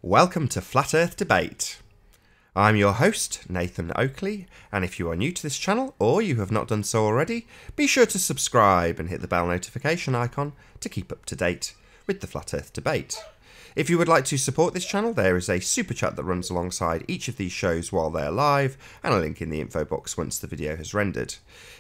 Welcome to Flat Earth Debate. I'm your host, Nathan Oakley, and if you are new to this channel or you have not done so already, be sure to subscribe and hit the bell notification icon to keep up to date with the Flat Earth Debate. If you would like to support this channel, there is a super chat that runs alongside each of these shows while they're live, and a link in the info box once the video has rendered.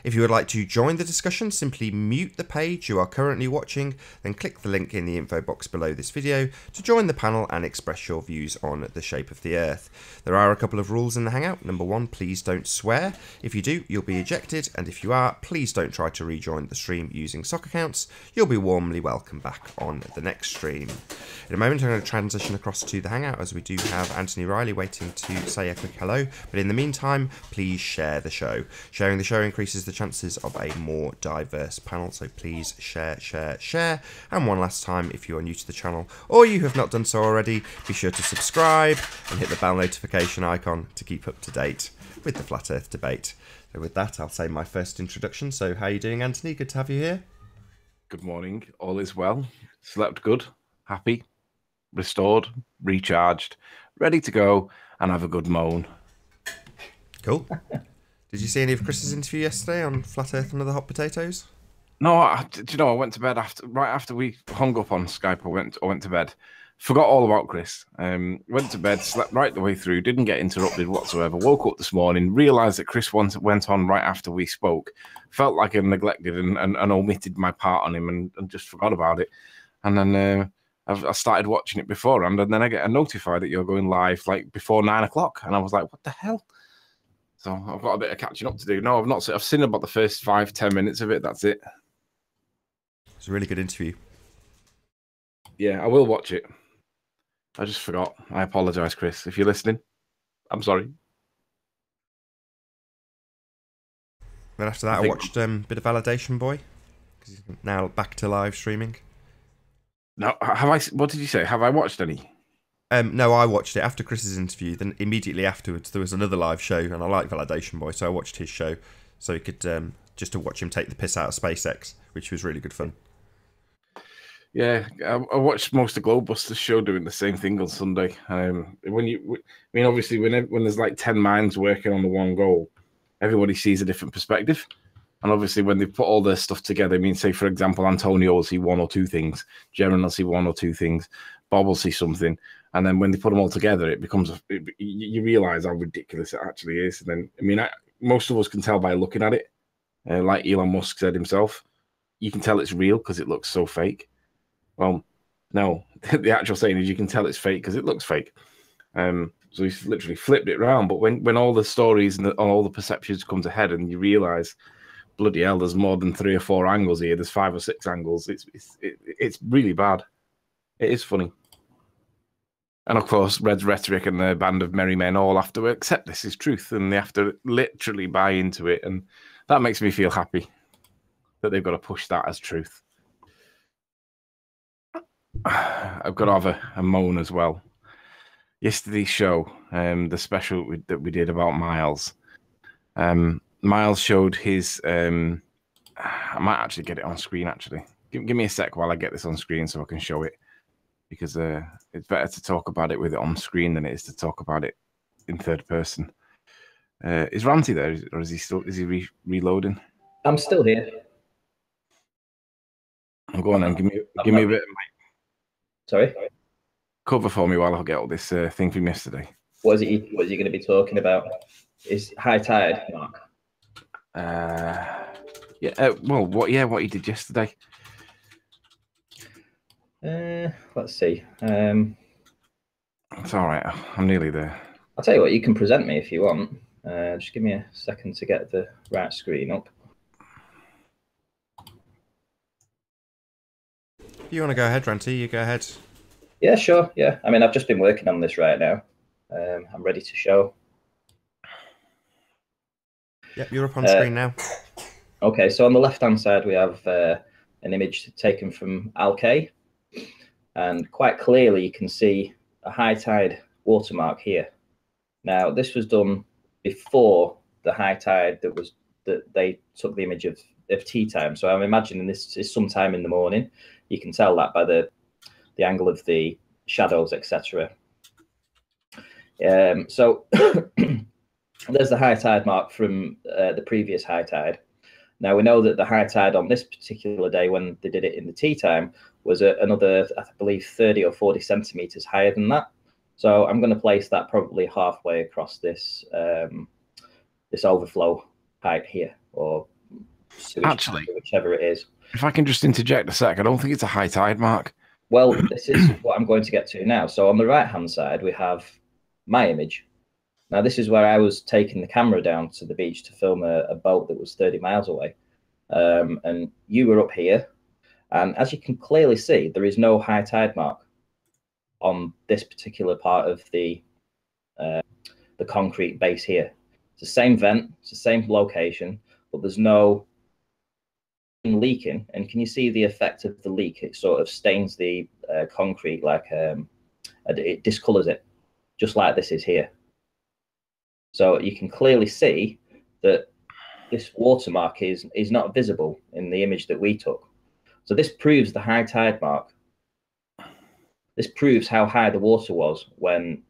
If you would like to join the discussion, simply mute the page you are currently watching, then click the link in the info box below this video to join the panel and express your views on the shape of the Earth. There are a couple of rules in the Hangout. Number one, please don't swear. If you do, you'll be ejected, and if you are, please don't try to rejoin the stream using sock accounts. You'll be warmly welcome back on the next stream. In a moment, I'm going to transition across to the Hangout as we do have Anthony Riley waiting to say a quick hello, but in the meantime, please share the show. Sharing the show increases the chances of a more diverse panel, so please share. And one last time, if you are new to the channel or you have not done so already, be sure to subscribe and hit the bell notification icon to keep up to date with the Flat Earth Debate. So with that, I'll say my first introduction. So how are you doing, Anthony? Good to have you here. Good morning. All is well. Slept good. Happy. Restored, recharged, ready to go, and have a good moan. Cool. Did you see any of Chris's interview yesterday on Flat Earth and Other Hot Potatoes? No, do you know, I went to bed right after we hung up on Skype. I went to bed, forgot all about Chris. Went to bed, slept right the way through, didn't get interrupted whatsoever. Woke up this morning, realised that Chris went on right after we spoke. Felt like I neglected and omitted my part on him and just forgot about it. And then I started watching it beforehand, and then I get a notified that you're going live like before 9 o'clock, and I was like, "What the hell?" So I've got a bit of catching up to do. No, I've not. I've seen about the first 5-10 minutes of it. That's it. It's a really good interview. Yeah, I will watch it. I just forgot. I apologise, Chris, if you're listening. I'm sorry. Then after that, I watched a bit of Validation Boy, because he's now back to live streaming. No, have I? What did you say? Have I watched any? No, I watched it after Chris's interview. Then immediately afterwards, there was another live show, and I like Validation Boy, so I watched his show, so he could just to watch him take the piss out of SpaceX, which was really good fun. Yeah, I watched most of Globebuster's show doing the same thing on Sunday. Obviously, when there's like 10 minds working on the one goal, everybody sees a different perspective. And obviously, when they put all their stuff together, say, for example, Antonio will see one or two things, Jeremy will see one or two things, Bob will see something. And then when they put them all together, it becomes, you realize how ridiculous it actually is. And then, most of us can tell by looking at it. Like Elon Musk said himself, you can tell it's real because it looks so fake. Well, no, the actual saying is you can tell it's fake because it looks fake. So he's literally flipped it around. But when all the stories and all the perceptions come to head and you realize, bloody hell, there's more than 3 or 4 angles here. There's 5 or 6 angles. It's really bad. It is funny. And of course, Red's Rhetoric and the band of merry men all have to accept this is truth, and they have to literally buy into it. And that makes me feel happy that they've got to push that as truth. I've got to have a moan as well. Yesterday's show, the special that we did about Miles. Miles showed his. I might actually get it on screen. Actually, give me a sec while I get this on screen so I can show it, because it's better to talk about it with it on screen than it is to talk about it in third person. Is Ranty there, or is he still? Is he reloading? I'm still here. I'm going on. Give me a bit. Sorry. Cover for me while I get all this thing from yesterday. What is he going to be talking about? Is high tide, Mark? Yeah. What he did yesterday. Let's see. It's all right. I'm nearly there. I'll tell you what. You can present me if you want. Just give me a second to get the right screen up. If you want to go ahead, Ranty, you go ahead. Yeah, sure. Yeah. I've just been working on this right now. I'm ready to show. Yep, you're up on screen now. Okay, so on the left-hand side, we have an image taken from Alkay. And quite clearly, you can see a high tide watermark here. Now, this was done before the high tide that they took the image of tea time. So I'm imagining this is sometime in the morning. You can tell that by the angle of the shadows, etc. So there's the high tide mark from the previous high tide. Now we know that the high tide on this particular day, when they did it in the tea time, was another, I believe, 30 or 40 centimeters higher than that. So I'm going to place that probably halfway across this this overflow height here, or Actually, whichever it is. If I can just interject a sec, I don't think it's a high tide mark. Well, this is what I'm going to get to now. So on the right-hand side, we have my image. Now, this is where I was taking the camera down to the beach to film a boat that was 30 miles away. And you were up here. And as you can clearly see, there is no high tide mark on this particular part of the concrete base here. It's the same vent, it's the same location, but there's no leaking. And can you see the effect of the leak? It sort of stains the concrete, like it discolors it, just like this is here. So you can clearly see that this watermark is not visible in the image that we took. So this proves the high tide mark. This proves how high the water was when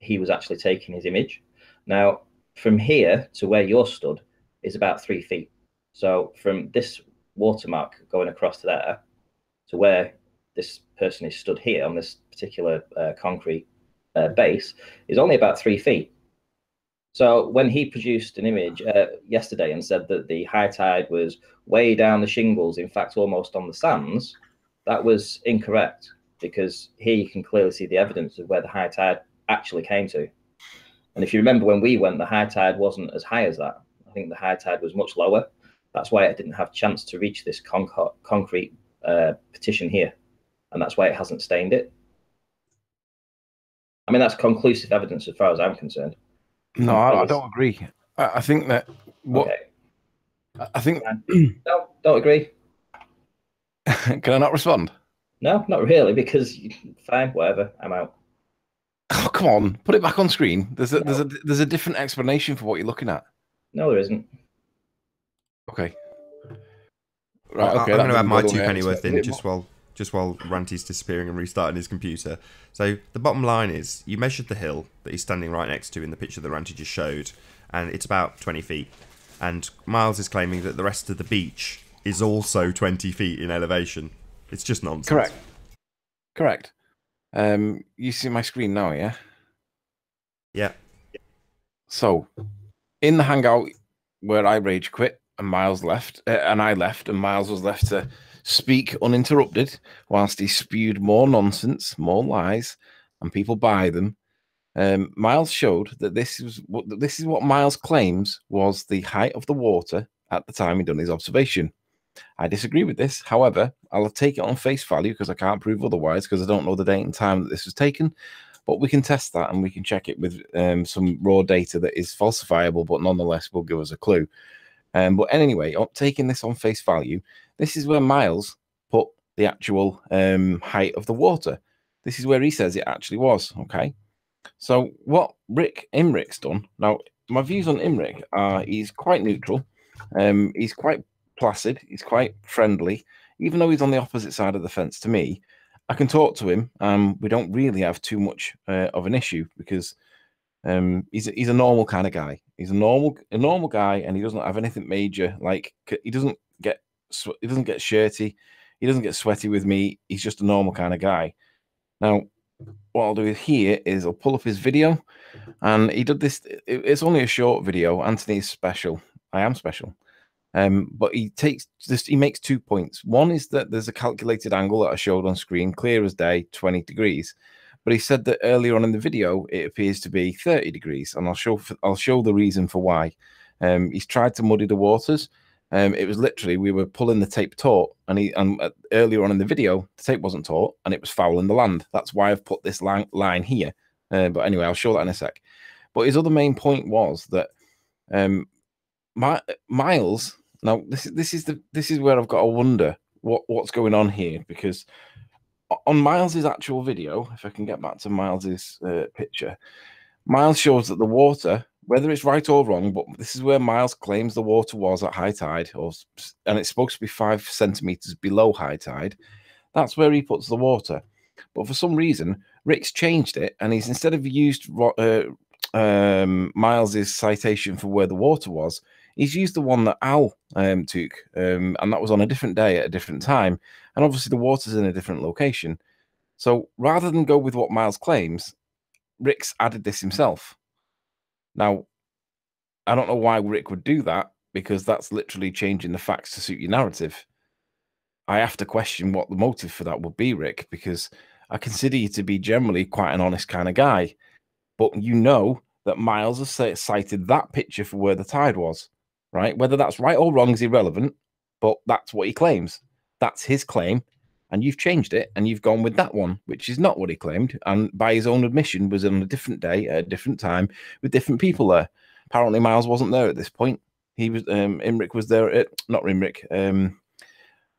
he was actually taking his image. Now, from here to where you're stood is about 3 feet. So from this watermark going across to there to where this person is stood here on this particular concrete base is only about 3 feet. So when he produced an image yesterday and said that the high tide was way down the shingles, in fact, almost on the sands, that was incorrect, because here you can clearly see the evidence of where the high tide actually came to. And if you remember when we went, the high tide wasn't as high as that. I think the high tide was much lower. That's why it didn't have a chance to reach this concrete partition here. And that's why it hasn't stained it. I mean, that's conclusive evidence as far as I'm concerned. No, I don't agree. I think that what okay. I think no, don't agree. Can I not respond? No, not really, because fine, whatever, I'm out. Oh, come on, put it back on screen. There's a different explanation for what you're looking at. No, there isn't. Okay. Right. Okay. I'm going to add my 2 pennyworth in just while Ranty's disappearing and restarting his computer. So the bottom line is, you measured the hill that he's standing right next to in the picture that Ranty just showed, and it's about 20 feet. And Miles is claiming that the rest of the beach is also 20 feet in elevation. It's just nonsense. Correct. You see my screen now, yeah? Yeah. So, in the hangout where I rage quit and Miles left, and I left, and Miles was left to speak uninterrupted whilst he spewed more nonsense, more lies, and people buy them. Miles showed that this is what Miles claims was the height of the water at the time he done his observation. I disagree with this. However, I'll take it on face value because I can't prove otherwise, because I don't know the date and time that this was taken. But we can test that, and we can check it with some raw data that is falsifiable, but nonetheless will give us a clue. But anyway, taking this on face value, this is where Miles put the actual height of the water. This is where he says it actually was. Okay. So what Imrich's done, now my views on Imrich are he's quite neutral. He's quite placid. He's quite friendly. Even though he's on the opposite side of the fence to me, I can talk to him. We don't really have too much of an issue, because he's a normal kind of guy. He's a normal guy, and he doesn't have anything major. Like, he doesn't get shirty, he doesn't get sweaty with me. He's just a normal kind of guy. Now, what I'll do here is I'll pull up his video, and he did this. It's only a short video. Anthony is special. I am special. But he makes 2 points. One is that there's a calculated angle that I showed on screen, clear as day, 20 degrees. But he said that earlier on in the video, it appears to be 30 degrees, and I'll show the reason for why. He's tried to muddy the waters. It was literally, we were pulling the tape taut, and earlier on in the video, the tape wasn't taut, and it was fouling the land. That's why I've put this line here. But anyway, I'll show that in a sec. But his other main point was that Miles. Now, this is where I've got to wonder what's going on here, because on Miles's actual video, if I can get back to Miles's picture, Miles shows that the water, whether it's right or wrong, but this is where Miles claims the water was at high tide, and it's supposed to be 5 centimeters below high tide. That's where he puts the water. But for some reason, Rick's changed it, and he's instead of used Miles's citation for where the water was, he's used the one that Al took, and that was on a different day at a different time, and obviously the water's in a different location. So rather than go with what Miles claims, Rick's added this himself. Now, I don't know why Rick would do that, because that's literally changing the facts to suit your narrative. I have to question what the motive for that would be, Rick, because I consider you to be generally quite an honest kind of guy. But you know that Miles has cited that picture for where the tide was, right? Whether that's right or wrong is irrelevant, but that's what he claims. That's his claim, and you've changed it, and you've gone with that one, which is not what he claimed, and by his own admission was on a different day at a different time with different people there. Apparently, Miles wasn't there at this point. He was Imric was there. Not Imric.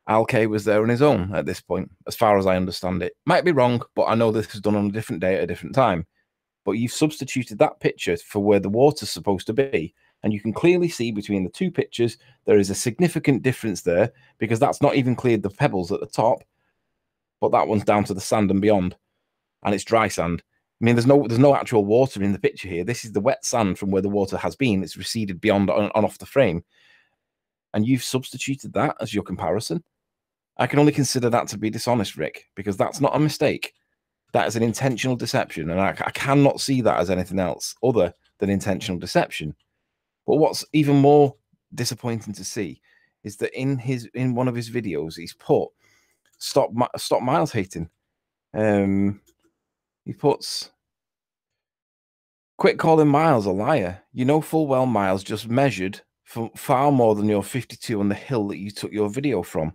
Al-K was there on his own at this point, as far as I understand it. Might be wrong, but I know this was done on a different day at a different time. But you've substituted that picture for where the water's supposed to be, and you can clearly see between the two pictures there is a significant difference there, because that's not even cleared the pebbles at the top, but that one's down to the sand and beyond, and it's dry sand. I mean, there's no actual water in the picture here. This is the wet sand from where the water has been. It's receded beyond on off the frame, and you've substituted that as your comparison. I can only consider that to be dishonest, Rick, because that's not a mistake. That is an intentional deception, and I cannot see that as anything else other than intentional deception. But what's even more disappointing to see is that in one of his videos, he's put stop Miles hating. He puts, quit calling Miles a liar. You know full well Miles just measured for far more than your 52 on the hill that you took your video from.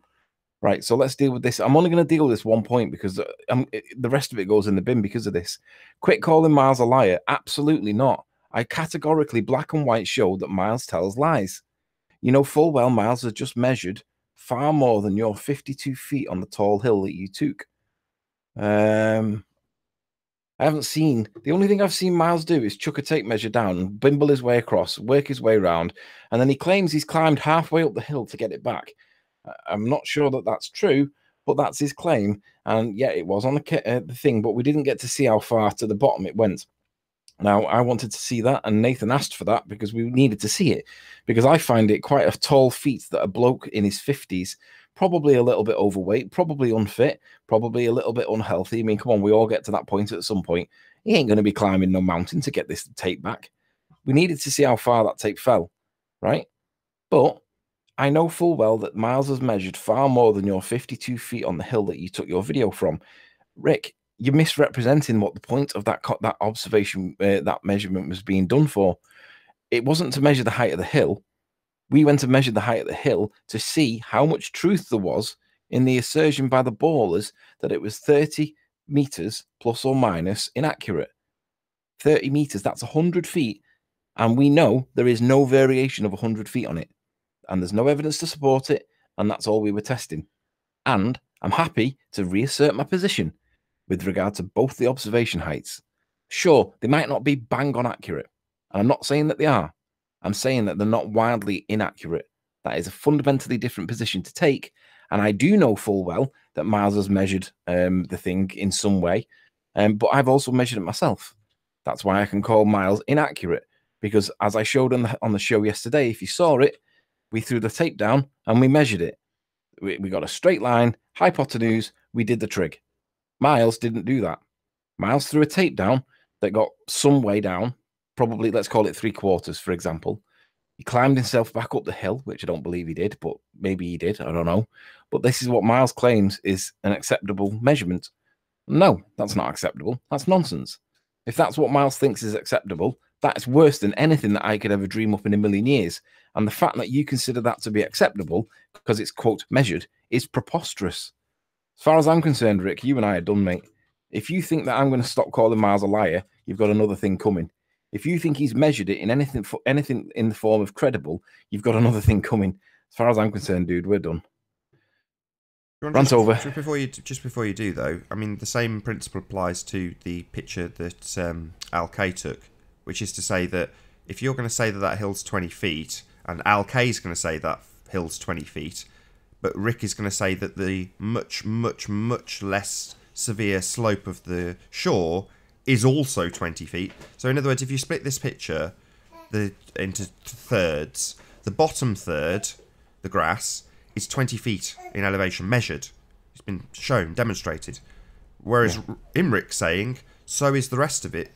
Right, so let's deal with this. I'm only going to deal with this one point because the rest of it goes in the bin because of this. Quit calling Miles a liar. Absolutely not. I categorically black and white showed that Miles tells lies. You know full well Miles has just measured far more than your 52 feet on the tall hill that you took. I haven't seen, the only thing I've seen Miles do is chuck a tape measure down and bimble his way across, work his way around, and then he claims he's climbed halfway up the hill to get it back. I'm not sure that that's true, but that's his claim. And yeah, it was on the thing, but we didn't get to see how far to the bottom it went. Now, I wanted to see that, and Nathan asked for that because we needed to see it, because I find it quite a tall feat that a bloke in his 50s, probably a little bit overweight, probably unfit, probably a little bit unhealthy. I mean, come on, we all get to that point at some point. He ain't going to be climbing no mountain to get this tape back. We needed to see how far that tape fell, right? But I know full well that Miles has measured far more than your 52 feet on the hill that you took your video from. Rick, you're misrepresenting what the point of that observation, that measurement was being done for. It wasn't to measure the height of the hill. We went to measure the height of the hill to see how much truth there was in the assertion by the ballers that it was 30 meters plus or minus inaccurate. 30 meters, that's 100 feet. And we know there is no variation of 100 feet on it. And there's no evidence to support it. And that's all we were testing. And I'm happy to reassert my position with regard to both the observation heights. Sure, they might not be bang on accurate. And I'm not saying that they are. I'm saying that they're not wildly inaccurate. That is a fundamentally different position to take. And I do know full well that Miles has measured the thing in some way. But I've also measured it myself. That's why I can call Miles inaccurate. Because as I showed on the show yesterday, if you saw it, we threw the tape down and we measured it. We got a straight line, hypotenuse, we did the trig. Miles didn't do that. Miles threw a tape down that got some way down, probably, let's call it 3/4, for example. He climbed himself back up the hill, which I don't believe he did, but maybe he did, I don't know. But this is what Miles claims is an acceptable measurement. No, that's not acceptable. That's nonsense. If that's what Miles thinks is acceptable, that's worse than anything that I could ever dream up in a million years. And the fact that you consider that to be acceptable because it's, quote, measured, is preposterous. As far as I'm concerned, Rick, you and I are done, mate. If you think that I'm going to stop calling Miles a liar, you've got another thing coming. If you think he's measured it in anything in the form of credible, you've got another thing coming. As far as I'm concerned, dude, we're done. Rant over. Just before you do, though, I mean, the same principle applies to the picture that Al-K took, which is to say that if you're going to say that that hill's 20 feet, and Al-K is going to say that hill's 20 feet, but Rick is going to say that the much, much, much less severe slope of the shore is also 20 feet. So in other words, if you split this picture into thirds, the bottom third, the grass, is 20 feet in elevation measured. It's been shown, demonstrated. Whereas Imrich's saying, so is the rest of it.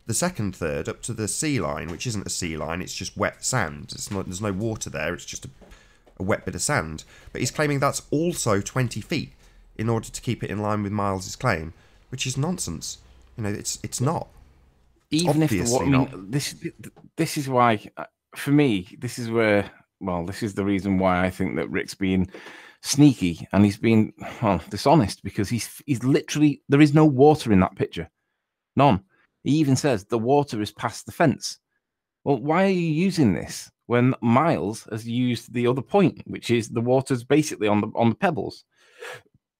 The second third up to the sea line, which isn't a sea line, it's just wet sand. There's no water there, it's just a wet bit of sand. But he's claiming that's also 20 feet in order to keep it in line with Miles's claim, which is nonsense. You know, it's not. Even Obviously if not. This is why, for me, this is where, well, this is the reason why I think that Rick's being sneaky and he's being dishonest, because he's literally, there is no water in that picture, none. He even says the water is past the fence. Well, why are you using this when Miles has used the other point, which is the water's basically on the pebbles?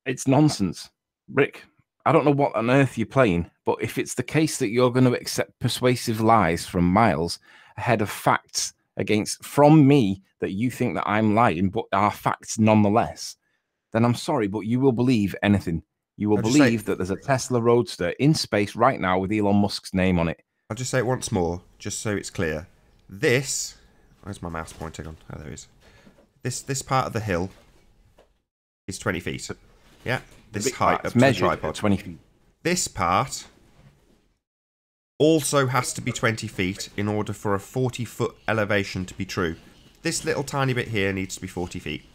It's nonsense, Rick. I don't know what on earth you're playing, but if it's the case that you're going to accept persuasive lies from Miles ahead of facts from me that you think that I'm lying, but are facts nonetheless, then I'm sorry, but you will believe anything. You will believe that there's a Tesla Roadster in space right now with Elon Musk's name on it. I'll just say it once more, just so it's clear. This, where's my mouse pointing on? Oh, there it is. This part of the hill is 20 feet. Yeah, this height up to the tripod. 20 feet. This part also has to be 20 feet in order for a 40-foot elevation to be true. This little tiny bit here needs to be 40 feet.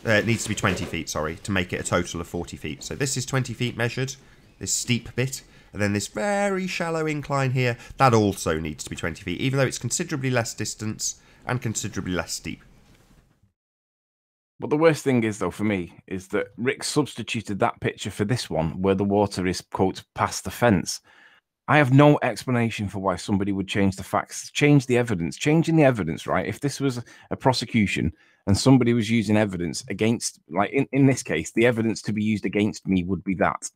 It needs to be 20 feet, sorry, to make it a total of 40 feet. So this is 20 feet measured, this steep bit, and then this very shallow incline here, that also needs to be 20 feet, even though it's considerably less distance and considerably less steep. But the worst thing is, though, for me, is that Rick substituted that picture for this one, where the water is, quote, past the fence. I have no explanation for why somebody would change the facts, change the evidence. Changing the evidence, right? If this was a prosecution and somebody was using evidence against, like in this case, the evidence to be used against me would be that.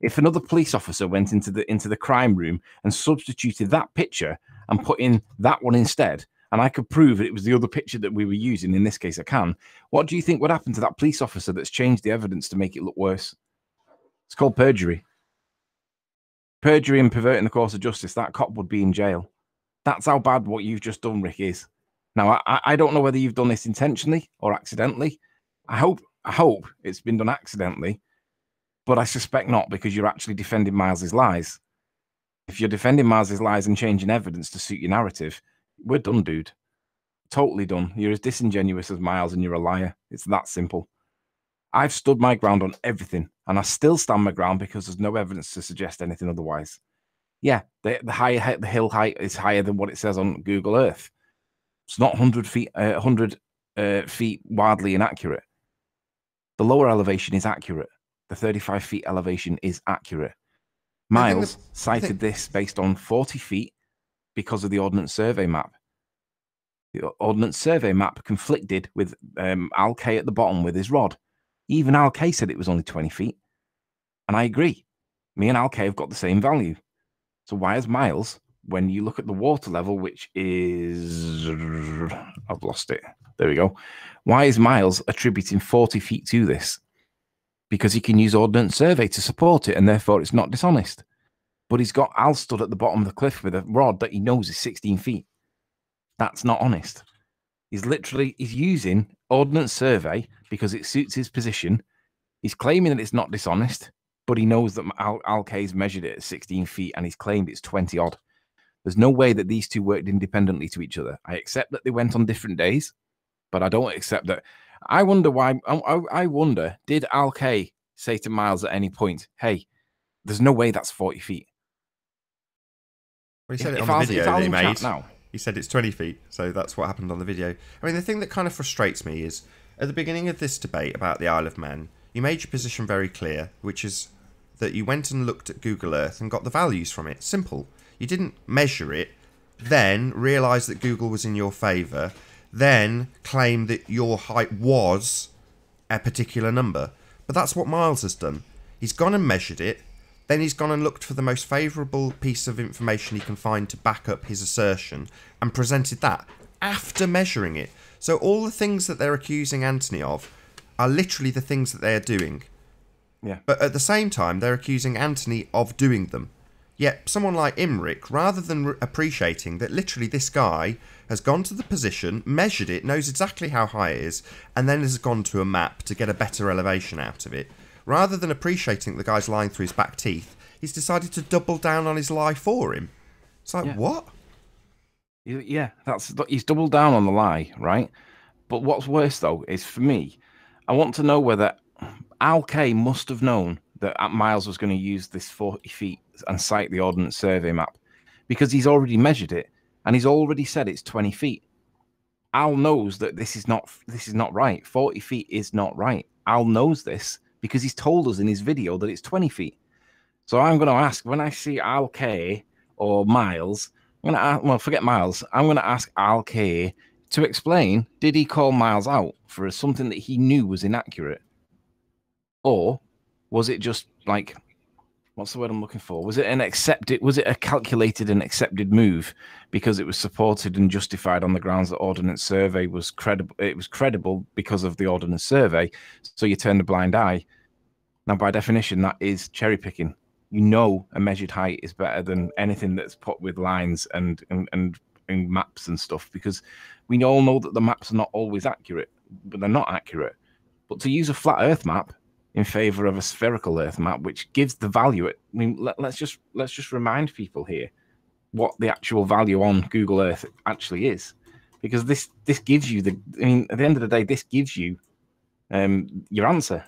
If another police officer went into the crime room and substituted that picture and put in that one instead, and I could prove that it was the other picture that we were using, in this case I can, what do you think would happen to that police officer that's changed the evidence to make it look worse? It's called perjury. Perjury and perverting the course of justice. That cop would be in jail. That's how bad what you've just done, Rick, is. Now, I don't know whether you've done this intentionally or accidentally. I hope it's been done accidentally, but I suspect not, because you're actually defending Miles's lies. If you're defending Miles's lies and changing evidence to suit your narrative, we're done, dude. Totally done. You're as disingenuous as Miles and you're a liar. It's that simple. I've stood my ground on everything, and I still stand my ground because there's no evidence to suggest anything otherwise. Yeah, the hill height is higher than what it says on Google Earth. It's not 100 feet wildly inaccurate. The lower elevation is accurate. The 35 feet elevation is accurate. Miles cited this based on 40 feet because of the Ordnance Survey map. The Ordnance Survey map conflicted with Al K at the bottom with his rod. Even Al K said it was only 20 feet. And I agree. Me and Al K have got the same value. So why is Miles, when you look at the water level, which is... I've lost it. There we go. Why is Miles attributing 40 feet to this? Because he can use Ordnance Survey to support it, and therefore it's not dishonest. But he's got Al stood at the bottom of the cliff with a rod that he knows is 16 feet. That's not honest. He's using Ordnance Survey because it suits his position. He's claiming that it's not dishonest, but he knows that Al K's measured it at 16 feet and he's claimed it's 20 odd. There's no way that these two worked independently to each other. I accept that they went on different days, but I don't accept that. I wonder why. I wonder, did Al K say to Miles at any point, hey, there's no way that's 40 feet? Well, he said it on the video that he made. He said it's 20 feet, so that's what happened on the video. I mean, the thing that kind of frustrates me is, at the beginning of this debate about the Isle of Man, you made your position very clear, which is that you went and looked at Google Earth and got the values from it. Simple. You didn't measure it, then realise that Google was in your favour, then claim that your height was a particular number. But that's what Miles has done. He's gone and measured it, then he's gone and looked for the most favourable piece of information he can find to back up his assertion and presented that after measuring it. So all the things that they're accusing Anthony of are literally the things that they are doing Yeah. But at the same time, they're accusing Anthony of doing them. Yet someone like Imric, rather than appreciating that literally this guy has gone to the position, measured it, knows exactly how high it is, and then has gone to a map to get a better elevation out of it, rather than appreciating the guy's lying through his back teeth, he's decided to double down on his lie for him. It's like, what? Yeah, he's doubled down on the lie, right? But what's worse, though, is for me, I want to know whether Al K must have known that Miles was going to use this 40 feet and cite the Ordnance Survey map, because he's already measured it and he's already said it's 20 feet. Al knows that this is not right. 40 feet is not right. Al knows this because he's told us in his video that it's 20 feet. So I'm going to ask, when I see Al K or Miles, I'm going to ask, well, forget Miles, I'm going to ask Al K to explain, did he call Miles out for something that he knew was inaccurate? Or was it just like, what's the word I'm looking for? Was it a calculated and accepted move because it was supported and justified on the grounds that Ordnance Survey was credible? It was credible because of the Ordnance Survey, so you turn a blind eye. Now, by definition, that is cherry picking. You know, a measured height is better than anything that's put with lines and maps and stuff, because we all know that the maps are not always accurate, but they're not accurate. But to use a flat Earth map in favor of a spherical Earth map, which gives the value, I mean, let's just remind people here what the actual value on Google Earth actually is, because this gives you at the end of the day, this gives you your answer.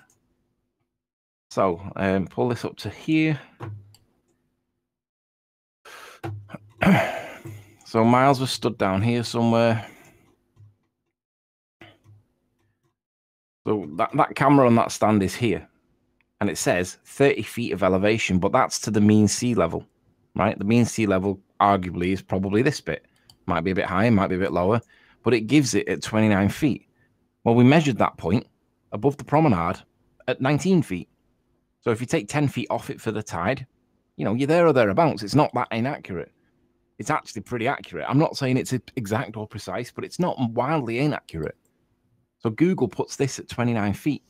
So pull this up to here. So Miles was stood down here somewhere. So that camera on that stand is here. And it says 30 feet of elevation, but that's to the mean sea level, right? The mean sea level arguably is probably this bit. Might be a bit higher, might be a bit lower, but it gives it at 29 feet. Well, we measured that point above the promenade at 19 feet. So if you take 10 feet off it for the tide, you're there or thereabouts. It's not that inaccurate. It's actually pretty accurate. I'm not saying it's exact or precise, but it's not wildly inaccurate. So Google puts this at 29 feet.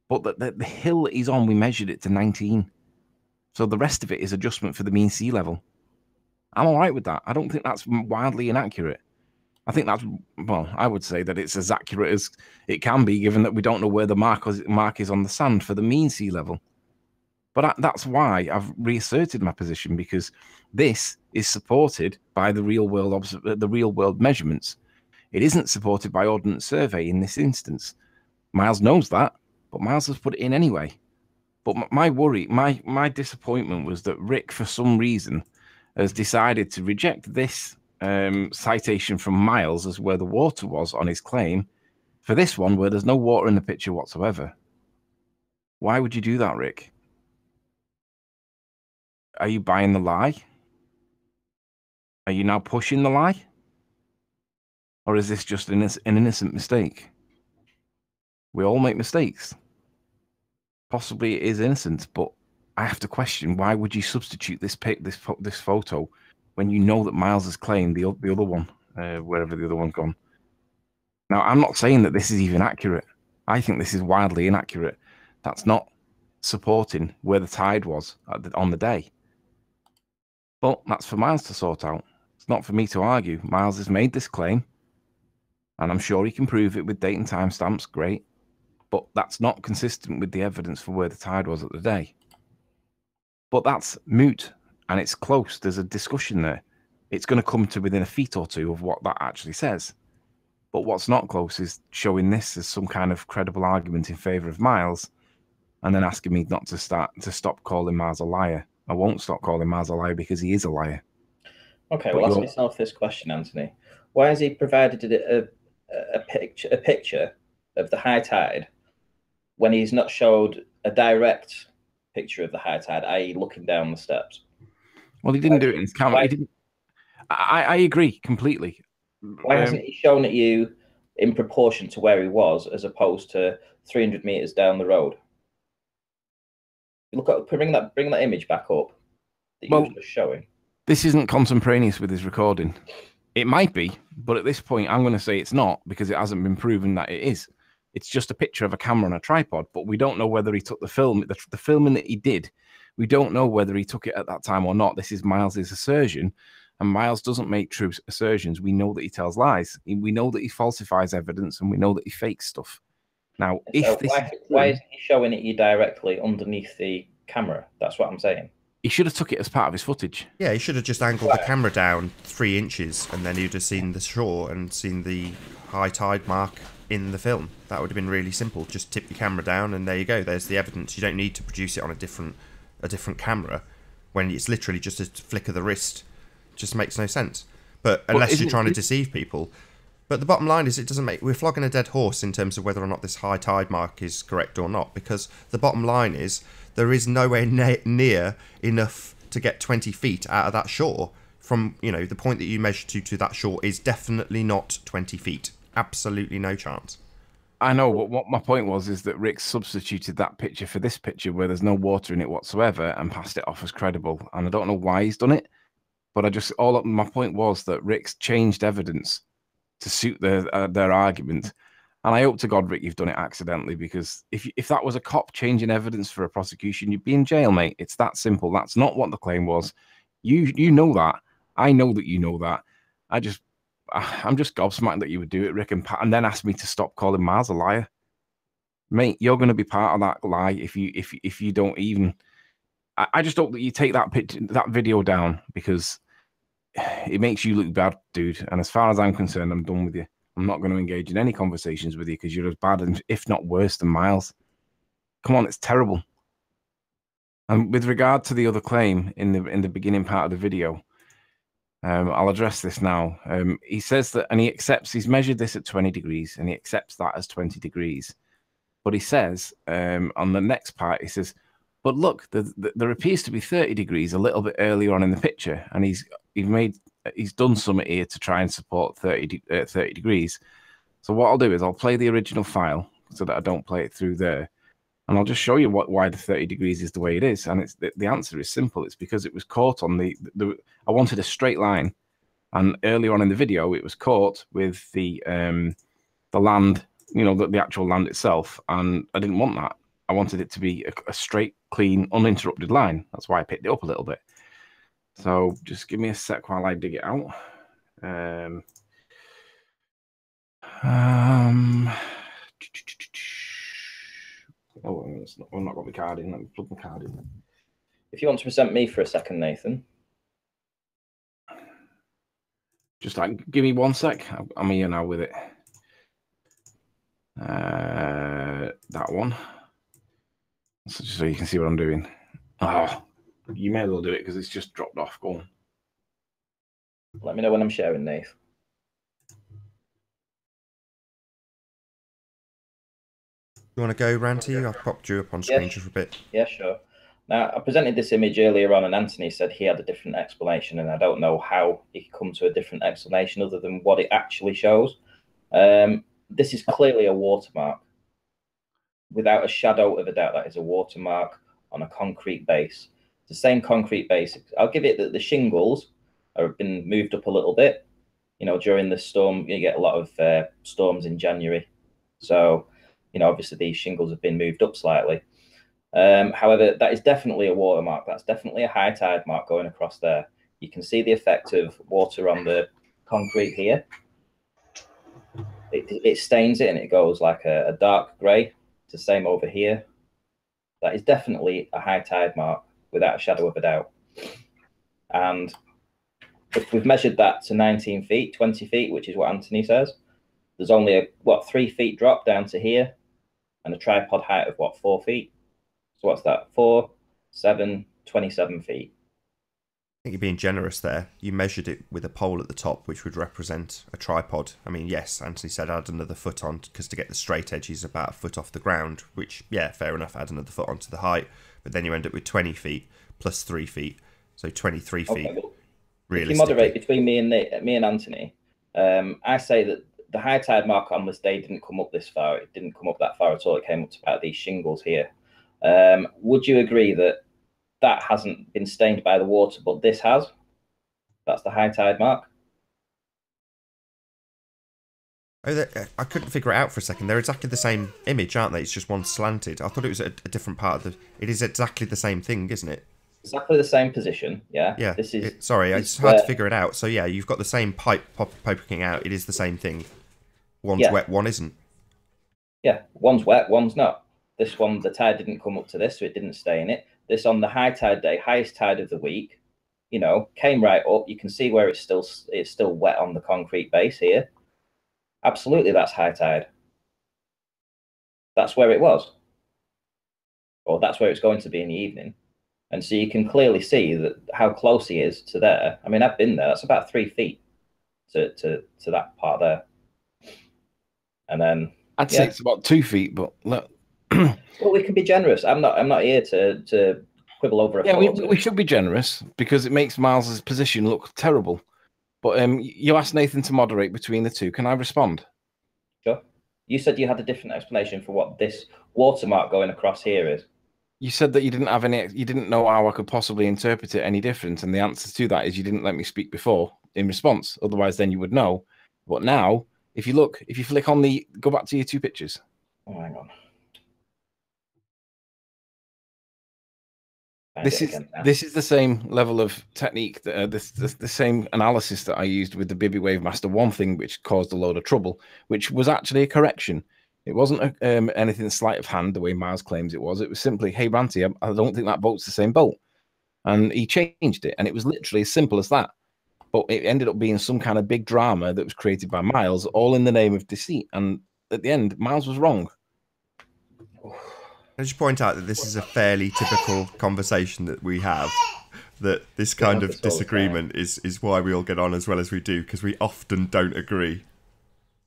But the hill that he's on, we measured it to 19. So the rest of it is adjustment for the mean sea level. I'm all right with that. I don't think that's wildly inaccurate. I think that's, well, I would say that it's as accurate as it can be, given that we don't know where the mark is on the sand for the mean sea level. But that's why I've reasserted my position, because this is supported by the real world measurements. It isn't supported by Ordnance Survey in this instance. Miles knows that, but Miles has put it in anyway. But my worry, my disappointment was that Rick, for some reason, has decided to reject this citation from Miles as where the water was on his claim for this one where there's no water in the picture whatsoever. Why would you do that, Rick? Are you buying the lie? Are you now pushing the lie? Or is this just an innocent mistake? We all make mistakes. Possibly it is innocent, but I have to question, why would you substitute this photo when you know that Miles has claimed the other one, wherever the other one's gone? Now, I'm not saying that this is even accurate. I think this is wildly inaccurate. That's not supporting where the tide was on the day. But that's for Miles to sort out. It's not for me to argue. Miles has made this claim, and I'm sure he can prove it with date and timestamps. Great. But that's not consistent with the evidence for where the tide was at the day. But that's moot, and it's close. There's a discussion there. It's going to come to within a feet or two of what that actually says. But what's not close is showing this as some kind of credible argument in favor of Miles, and then asking me not to stop calling Miles a liar. I won't stop calling Miles a liar because he is a liar. Okay, well, ask yourself this question, Anthony. Why has he provided a picture of the high tide when he's not showed a direct picture of the high tide, i.e. looking down the steps? Well, he didn't do it in his camera. He didn't. I agree completely. Why hasn't he shown it you in proportion to where he was, as opposed to 300 meters down the road? Look at bring that image back up that you were just showing. This isn't contemporaneous with his recording. It might be, but at this point, I'm going to say it's not, because it hasn't been proven that it is. It's just a picture of a camera on a tripod, but we don't know whether he took the film, the filming that he did. We don't know whether he took it at that time or not. This is Miles's assertion, and Miles doesn't make true assertions. We know that he tells lies. We know that he falsifies evidence, and we know that he fakes stuff. Now, if this why is he showing it you directly underneath the camera? That's what I'm saying. He should have took it as part of his footage. Yeah, he should have just angled the camera down 3 inches, and then you'd have seen the shore and seen the high tide mark in the film. That would have been really simple. Just tip your camera down, and there you go. There's the evidence. You don't need to produce it on a different camera when it's literally just a flick of the wrist. It just makes no sense. But unless you're trying to deceive people. But the bottom line is, it doesn't make. We're flogging a dead horse in terms of whether or not this high tide mark is correct or not, because the bottom line is there is nowhere near enough to get 20 feet out of that shore. From, you know, the point that you measure to that shore is definitely not 20 feet. Absolutely no chance. I know, but what my point was is that Rick substituted that picture for this picture where there's no water in it whatsoever and passed it off as credible. And I don't know why he's done it, but my point was that Rick's changed evidence to suit their argument. And I hope to God, Rick, you've done it accidentally, because if that was a cop changing evidence for a prosecution, you'd be in jail, mate. It's that simple. That's not what the claim was. You know that. I know that you know that. I'm just gobsmacked that you would do it, Rick, and then ask me to stop calling Miles a liar. Mate, you're going to be part of that lie if you don't even. I just hope that you take that video down, because it makes you look bad, dude. And as far as I'm concerned, I'm done with you. I'm not going to engage in any conversations with you, because you're as bad, and if not worse, than Miles. Come on, it's terrible. And with regard to the other claim in the beginning part of the video, I'll address this now. He says that, and he's measured this at 20 degrees, and he accepts that as 20 degrees. But he says, on the next part, he says, but look, there appears to be 30 degrees a little bit earlier on in the picture, and he's done something here to try and support 30 degrees. So what I'll do is I'll play the original file so that I don't play it through there, and I'll just show you why the 30 degrees is the way it is. And it's the answer is simple. It's because it was caught on I wanted a straight line, and earlier on in the video it was caught with the land, you know, the actual land itself, and I didn't want that. I wanted it to be a straight, clean, uninterrupted line. That's why I picked it up a little bit. So just give me a sec while I dig it out. Oh, I've not got my card in. Let me plug my card in. If you want to present me for a second, Nathan. Just give me 1 sec. I'm here now with it. That one. So you can see what I'm doing. Oh, you may as well do it because it's just dropped off. Go on. Let me know when I'm sharing, Nath. You want to go, Ranty? I've popped you up on screen just for a bit. Yeah, sure. Now, I presented this image earlier on, and Anthony said he had a different explanation, and I don't know how he could come to a different explanation other than what it actually shows. This is clearly a watermark. Without a shadow of a doubt, that is a watermark on a concrete base. It's the same concrete base. I'll give it that the shingles have been moved up a little bit. You know, during the storm, you get a lot of storms in January. So, you know, obviously these shingles have been moved up slightly. However, that is definitely a watermark. That's definitely a high tide mark going across there. You can see the effect of water on the concrete here. It stains it and it goes like a dark grey. It's the same over here. That is definitely a high tide mark without a shadow of a doubt. And if we've measured that to 19 feet, 20 feet, which is what Anthony says, there's only a 3 feet drop down to here and a tripod height of 4 feet. So what's that? 4, 7, 27 feet. I think you're being generous there. You measured it with a pole at the top, which would represent a tripod. I mean, yes, Anthony said add another foot on, because to get the straight edge is about a foot off the ground, which, yeah, fair enough, add another foot onto the height. But then you end up with 20 feet plus 3 feet, so 23 feet. Okay, well, realistically. if you moderate between me and Anthony, I say that the high tide mark on this day didn't come up this far. It didn't come up that far at all. It came up to about these shingles here. Would you agree that that hasn't been stained by the water, but this has? That's the high tide mark. Oh, I couldn't figure it out for a second. They're exactly the same image, aren't they? It's just one slanted. I thought it was a different part of the... It is exactly the same thing, isn't it? Exactly the same position, yeah. Yeah. This is... Sorry, it's hard to figure it out. So, yeah, you've got the same pipe poking out. It is the same thing. One's wet, one isn't. Yeah, one's wet, one's not. This one, the tide didn't come up to this, so it didn't stay in it. This on the high tide day, highest tide of the week, you know, came right up. You can see where it's still wet on the concrete base here. Absolutely, that's high tide. That's where it was. Or that's where it's going to be in the evening. And so you can clearly see that how close he is to there. I mean, I've been there. That's about 3 feet to that part there. And then I'd say it's about 2 feet, but look. Well, we can be generous. I'm not here to quibble over a photo. we should be generous because it makes Miles's position look terrible. But you asked Nathan to moderate between the two. Can I respond? Sure. You said you had a different explanation for what this watermark going across here is. You said that you didn't know how I could possibly interpret it any different, and the answer to that is you didn't let me speak before in response. Otherwise, then you would know. But now, if you flick on go back to your 2 pictures. Oh, hang on. This is the same level of technique, the same analysis that I used with the Bibby Wave Master 1 thing, which caused a load of trouble, which was actually a correction. It wasn't anything sleight of hand the way Miles claims it was. It was simply, hey, Ranty, I don't think that boat's the same boat. And he changed it, and it was literally as simple as that. But it ended up being some kind of big drama that was created by Miles, all in the name of deceit. And at the end, Miles was wrong. I just point out that this is a fairly typical conversation that we have, that this kind of disagreement is why we all get on as well as we do, because we often don't agree.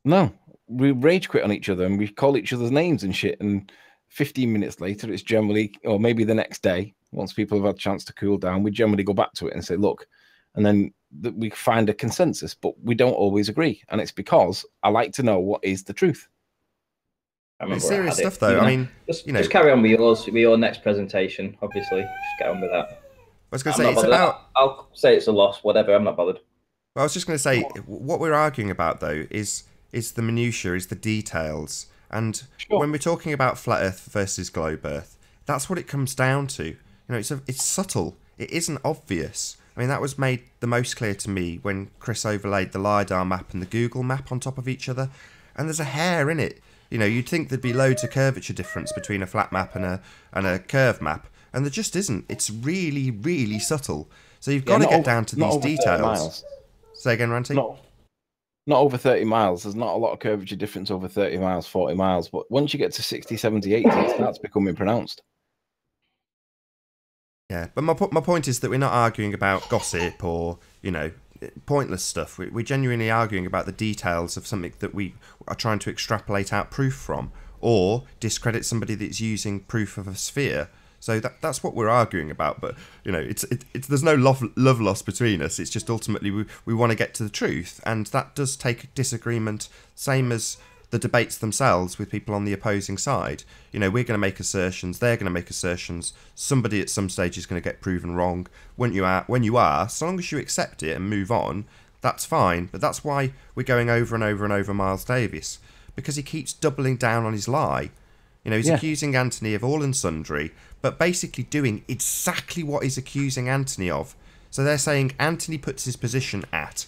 No, we rage quit on each other and we call each other's names and shit, and 15 minutes later it's generally, or maybe the next day, once people have had a chance to cool down, we generally go back to it and say, look, and then we find a consensus, but we don't always agree. And it's because I like to know what is the truth. It's serious stuff, though. I mean, just carry on with yours, with your next presentation. Obviously, just get on with that. I was going to say it's about. I'll say it's a loss, whatever. I'm not bothered. Well, I was just going to say what we're arguing about, though, is the minutiae, is the details, and when we're talking about flat Earth versus globe Earth, that's what it comes down to. You know, it's subtle. It isn't obvious. I mean, that was made the most clear to me when Chris overlaid the LiDAR map and the Google map on top of each other, and there's a hair in it. You know, you'd think there'd be loads of curvature difference between a flat map and a curve map, and there just isn't. It's really, really subtle. So you've got to get down to these details. Say again, Ranty? Not over 30 miles. There's not a lot of curvature difference over 30 miles, 40 miles. But once you get to 60, 70, 80, it starts becoming pronounced. Yeah, but my point is that we're not arguing about gossip or, you know, pointless stuff. We're genuinely arguing about the details of something that we are trying to extrapolate out proof from, or discredit somebody that's using proof of a sphere. So that's what we're arguing about. But you know, it's there's no love loss between us. It's just ultimately we want to get to the truth, and that does take disagreement, same as the debates themselves with people on the opposing side. You know, we're going to make assertions, they're going to make assertions. Somebody at some stage is going to get proven wrong. When you are, so long as you accept it and move on, that's fine. But that's why we're going over and over and over Miles Davis, because he keeps doubling down on his lie. You know, he's accusing Anthony of all and sundry, but basically doing exactly what he's accusing Anthony of. So they're saying Anthony puts his position at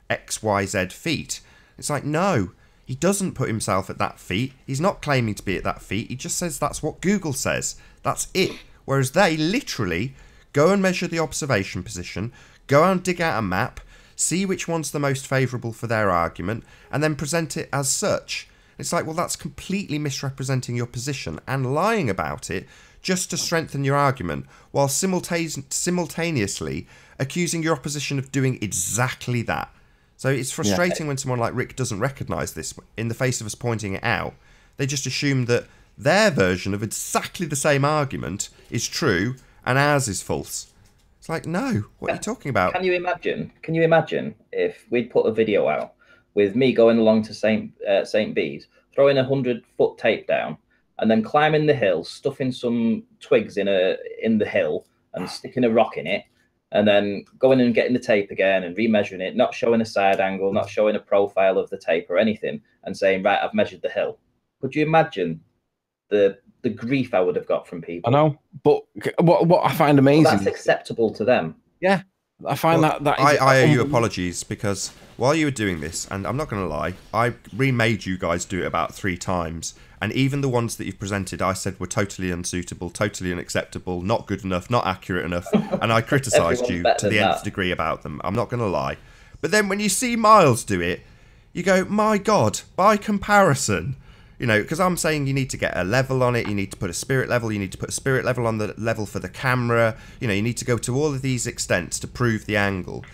XYZ feet. It's like, no. He doesn't put himself at that feet. He's not claiming to be at that feet. He just says that's what Google says. That's it. Whereas they literally go and measure the observation position, go and dig out a map, see which one's the most favourable for their argument, and then present it as such. It's like, well, that's completely misrepresenting your position and lying about it just to strengthen your argument, while simultaneously accusing your opposition of doing exactly that. So it's frustrating when someone like Rick doesn't recognise this in the face of us pointing it out. They just assume that their version of exactly the same argument is true and ours is false. It's like, no, what are you talking about? Can you imagine if we'd put a video out with me going along to St. Bees, throwing 100-foot tape down, and then climbing the hill, stuffing some twigs in the hill and sticking a rock in it, and then going and getting the tape again and remeasuring it, not showing a side angle, not showing a profile of the tape or anything, and saying, right, I've measured the hill. Could you imagine the grief I would have got from people? I know, but what I find amazing, well, that's acceptable to them. Yeah, I find that is I owe you apologies, because while you were doing this, and I'm not going to lie, I remade you guys do it about 3 times, and even the ones that you've presented I said were totally unsuitable, totally unacceptable, not good enough, not accurate enough, and I criticised you to the nth degree about them. I'm not going to lie. But then when you see Miles do it, you go, my God, by comparison, you know, because I'm saying you need to get a level on it, you need to put a spirit level, you need to put a spirit level on the level for the camera, you know, you need to go to all of these extents to prove the angle.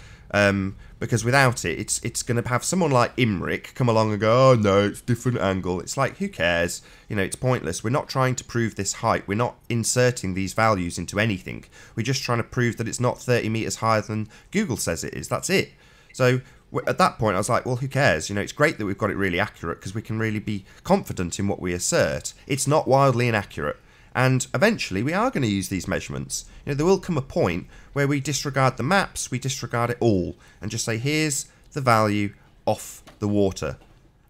Because without it, it's going to have someone like Imric come along and go, oh no, it's different angle. It's like, who cares? You know, it's pointless. We're not trying to prove this height. We're not inserting these values into anything. We're just trying to prove that it's not 30 meters higher than Google says it is. That's it. So at that point, I was like, well, who cares? You know, it's great that we've got it really accurate because we can really be confident in what we assert. It's not wildly inaccurate. And eventually we are going to use these measurements. You know, there will come a point where we disregard the maps, we disregard it all, and just say, here's the value off the water.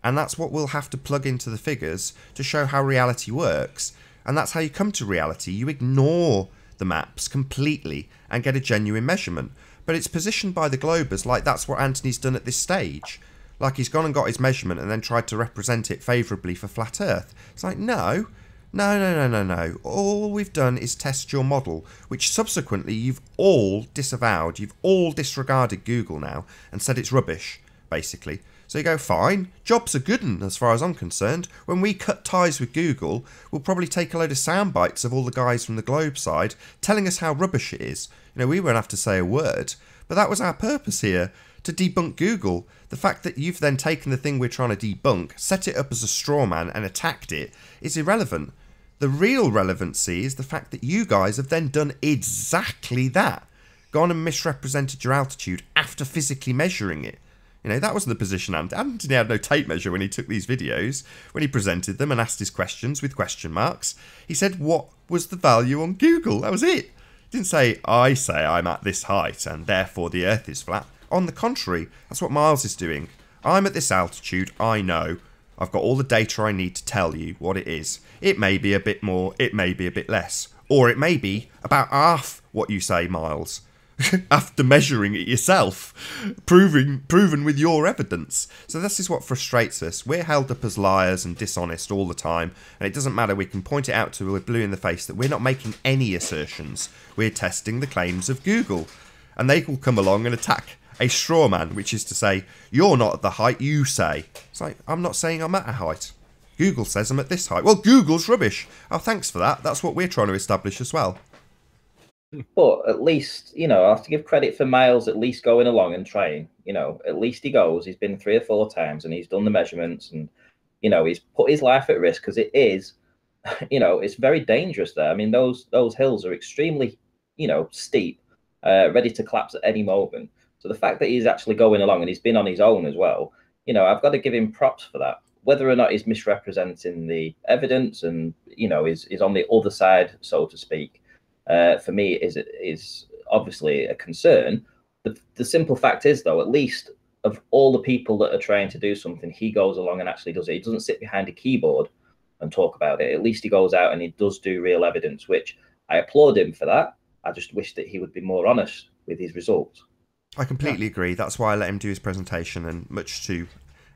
And that's what we'll have to plug into the figures to show how reality works. And that's how you come to reality. You ignore the maps completely and get a genuine measurement. But it's positioned by the Globers like that's what Anthony's done at this stage. Like he's gone and got his measurement and then tried to represent it favourably for flat Earth. It's like, no. No. All we've done is test your model, which subsequently you've all disavowed. You've all disregarded Google now and said it's rubbish, basically. So you go, fine, job's a good one as far as I'm concerned. When we cut ties with Google, we'll probably take a load of sound bites of all the guys from the Globe side telling us how rubbish it is. You know, we won't have to say a word. But that was our purpose here, to debunk Google. The fact that you've then taken the thing we're trying to debunk, set it up as a straw man and attacked it is irrelevant. The real relevancy is the fact that you guys have then done exactly that. Gone and misrepresented your altitude after physically measuring it. You know, that wasn't the position Anthony had no tape measure when he took these videos. When he presented them and asked his questions with question marks, he said, what was the value on Google? That was it. He didn't say, I say I'm at this height and therefore the Earth is flat. On the contrary, that's what Miles is doing. I'm at this altitude, I know. I've got all the data I need to tell you what it is. It may be a bit more, it may be a bit less. Or it may be about half what you say, Miles. After measuring it yourself. Proven with your evidence. So this is what frustrates us. We're held up as liars and dishonest all the time. And it doesn't matter, we can point it out to we're blue in the face that we're not making any assertions. We're testing the claims of Google. And they will come along and attack a straw man, which is to say, you're not at the height you say. It's like, I'm not saying I'm at a height. Google says I'm at this height. Well, Google's rubbish. Oh, thanks for that. That's what we're trying to establish as well. But at least, you know, I have to give credit for Miles at least going along and trying. You know, at least he goes. He's been 3 or 4 times and he's done the measurements and, you know, he's put his life at risk because it is, you know, it's very dangerous there. I mean, those hills are extremely, you know, steep, ready to collapse at any moment. So the fact that he's actually going along and he's been on his own as well, you know, I've got to give him props for that. Whether or not he's misrepresenting the evidence and, you know, is on the other side, so to speak, for me is obviously a concern. The simple fact is, though, at least of all the people that are trying to do something, he goes along and actually does it. He doesn't sit behind a keyboard and talk about it. At least he goes out and he does do real evidence, which I applaud him for that. I just wish that he would be more honest with his results. I completely agree. That's why I let him do his presentation, and much to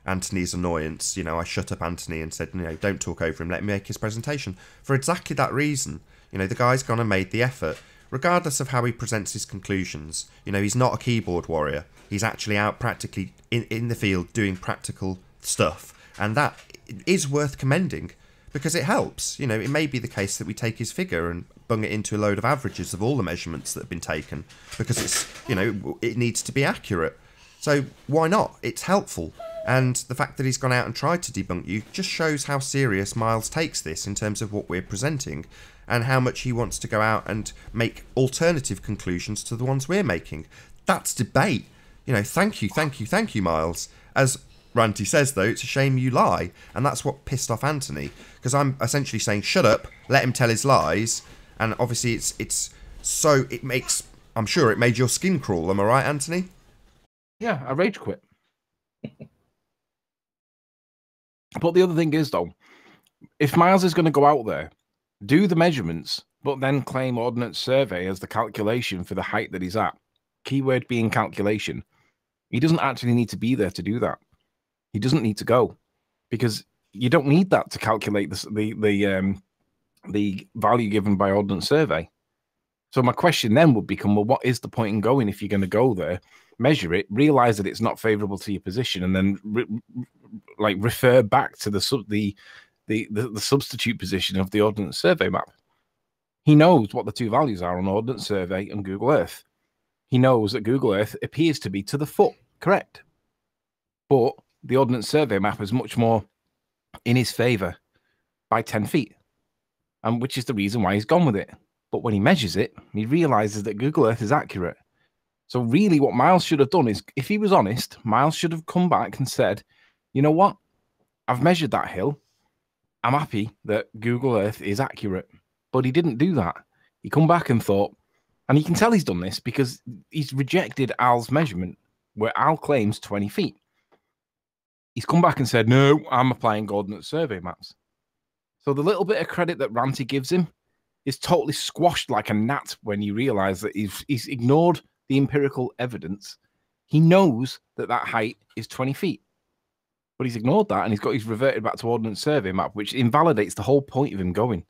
Anthony's annoyance, you know, I shut up Anthony and said, you know, don't talk over him, let him make his presentation. For exactly that reason, you know, the guy's gone and made the effort, regardless of how he presents his conclusions. You know, he's not a keyboard warrior. He's actually out practically in the field doing practical stuff. And that is worth commending because it helps. You know, it may be the case that we take his figure and bung it into a load of averages of all the measurements that have been taken because it's, you know, it needs to be accurate. So why not? It's helpful. And the fact that he's gone out and tried to debunk you just shows how serious Miles takes this in terms of what we're presenting and how much he wants to go out and make alternative conclusions to the ones we're making. That's debate. You know, thank you, Miles. As Ranty says, though, it's a shame you lie. And that's what pissed off Anthony. Because I'm essentially saying, shut up, let him tell his lies. And obviously it makes I'm sure it made your skin crawl. Am I right, Anthony? Yeah, I rage quit. But the other thing is, though, if Miles is going to go out there, do the measurements, but then claim Ordnance Survey as the calculation for the height that he's at, keyword being calculation, he doesn't actually need to be there to do that. He doesn't need to go, because you don't need that to calculate the value given by Ordnance Survey. So my question then would become, well, what is the point in going if you're going to go there, measure it, realize that it's not favorable to your position, and then refer back to the substitute position of the Ordnance Survey map? He knows what the two values are on Ordnance Survey and Google Earth. He knows that Google Earth appears to be to the foot, correct? But the Ordnance Survey map is much more in his favor by 10 feet, and which is the reason why he's gone with it. But when he measures it, he realizes that Google Earth is accurate. So really what Miles should have done is, if he was honest, Miles should have come back and said, you know what? I've measured that hill. I'm happy that Google Earth is accurate. But he didn't do that. He come back and thought, and you can tell he's done this because he's rejected Al's measurement, where Al claims 20 feet. He's come back and said, no, I'm applying Ordnance Survey maps. So the little bit of credit that Ranty gives him is totally squashed like a gnat when you realize that he's ignored the empirical evidence. He knows that that height is 20 feet, but he's ignored that, and he's reverted back to Ordnance Survey map, which invalidates the whole point of him going,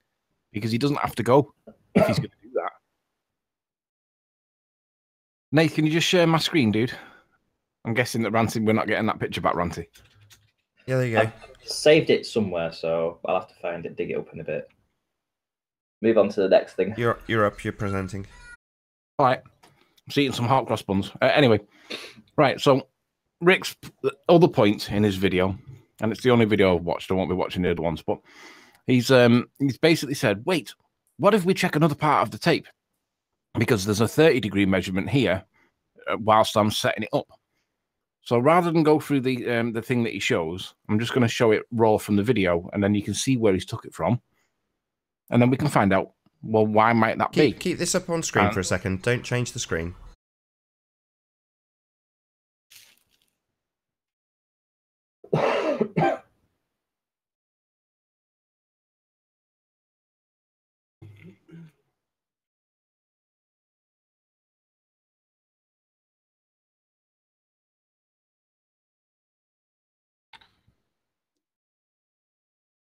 because he doesn't have to go if he's going to do that. Nate, can you just share my screen, dude? I'm guessing that Ranty, we're not getting that picture back, Ranty. Yeah, there you go. I've saved it somewhere, so I'll have to find it, dig it up in a bit. Move on to the next thing. You're up. You're presenting. All right. I'm eating some hot cross buns. Anyway, right. So Rick's other point in his video, and it's the only video I've watched. I won't be watching the other ones, but he's basically said, wait, what if we check another part of the tape? Because there's a 30-degree measurement here whilst I'm setting it up. So rather than go through the thing that he shows, I'm just going to show it raw from the video, and then you can see where he's took it from. And then we can find out, well, why might that be? Keep this up on screen for a second. Don't change the screen.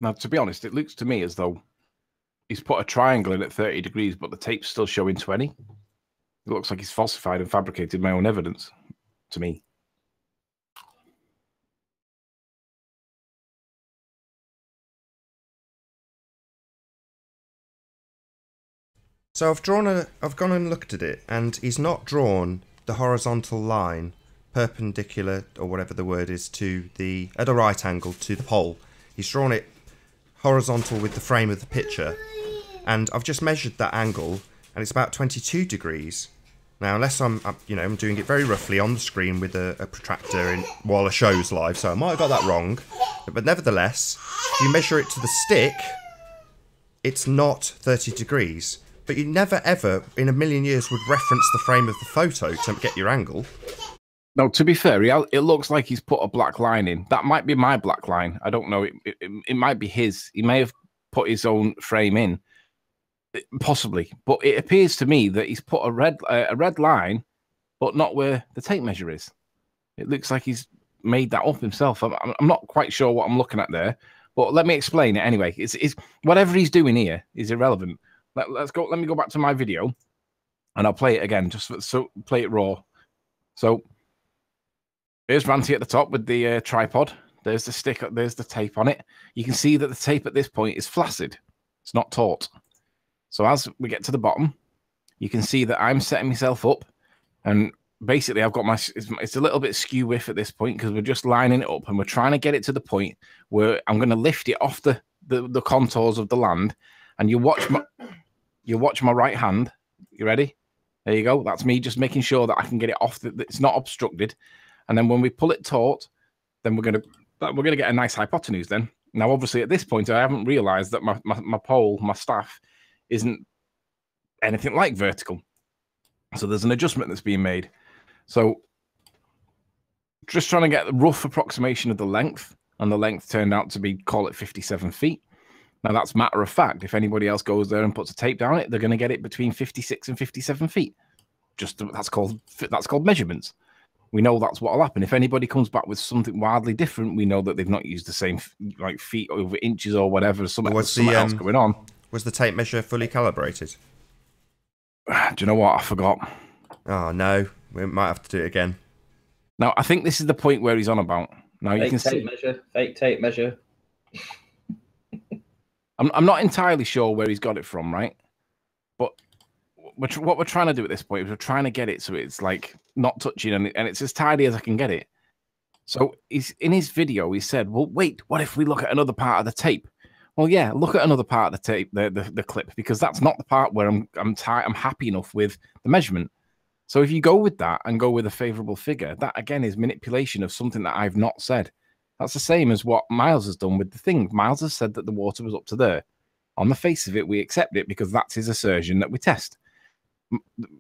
Now, to be honest, it looks to me as though he's put a triangle in at 30 degrees, but the tape's still showing 20. It looks like he's falsified and fabricated my own evidence, to me. So I've gone and looked at it, and he's not drawn the horizontal line perpendicular, or whatever the word is, to the at a right angle to the pole. He's drawn it horizontal with the frame of the picture, and I've just measured that angle, and it's about 22 degrees. Now, unless I'm doing it very roughly on the screen with a protractor while a show's live, so I might have got that wrong, but nevertheless, if you measure it to the stick, it's not 30 degrees. But you never ever in a million years would reference the frame of the photo to get your angle. No, to be fair, it looks like he's put a black line in. That might be my black line. I don't know. It might be his. He may have put his own frame in, possibly. But it appears to me that he's put a red line, but not where the tape measure is. It looks like he's made that up himself. I'm not quite sure what I'm looking at there, but let me explain it anyway. It's whatever he's doing here is irrelevant. Let's go. Let me go back to my video, and I'll play it again. So play it raw. So. Here's Ranty at the top with the tripod. There's the stick. There's the tape on it. You can see that the tape at this point is flaccid. It's not taut. So as we get to the bottom, you can see that I'm setting myself up. And basically, I've got it's a little bit skew width at this point because we're just lining it up. And we're trying to get it to the point where I'm going to lift it off the contours of the land. And you watch my right hand. You ready? There you go. That's me just making sure that I can get it off. That it's not obstructed. And then when we pull it taut, then we're gonna get a nice hypotenuse. Then now, obviously, at this point, I haven't realised that my pole, my staff, isn't anything like vertical. So there's an adjustment that's being made. So just trying to get the rough approximation of the length, and the length turned out to be, call it 57 feet. Now that's matter of fact. If anybody else goes there and puts a tape down it, they're going to get it between 56 and 57 feet. Just that's called measurements. We know that's what'll happen. If anybody comes back with something wildly different, we know that they've not used the same like feet over inches or whatever. Something else going on. Was the tape measure fully calibrated? Do you know what? I forgot. Oh no, we might have to do it again. Now I think this is the point where he's on about. Now you can see fake tape measure. I'm not entirely sure where he's got it from, right? But what we're trying to do at this point is we're trying to get it so it's like not touching and it's as tidy as I can get it. So he's in his video. He said, "Well, wait. What if we look at another part of the tape?" Well, yeah, look at another part of the tape, the clip, because that's not the part where I'm happy enough with the measurement. So if you go with that and go with a favorable figure, that again is manipulation of something that I've not said. That's the same as what Miles has done with the thing. Miles has said that the water was up to there. On the face of it, we accept it because that's his assertion that we test.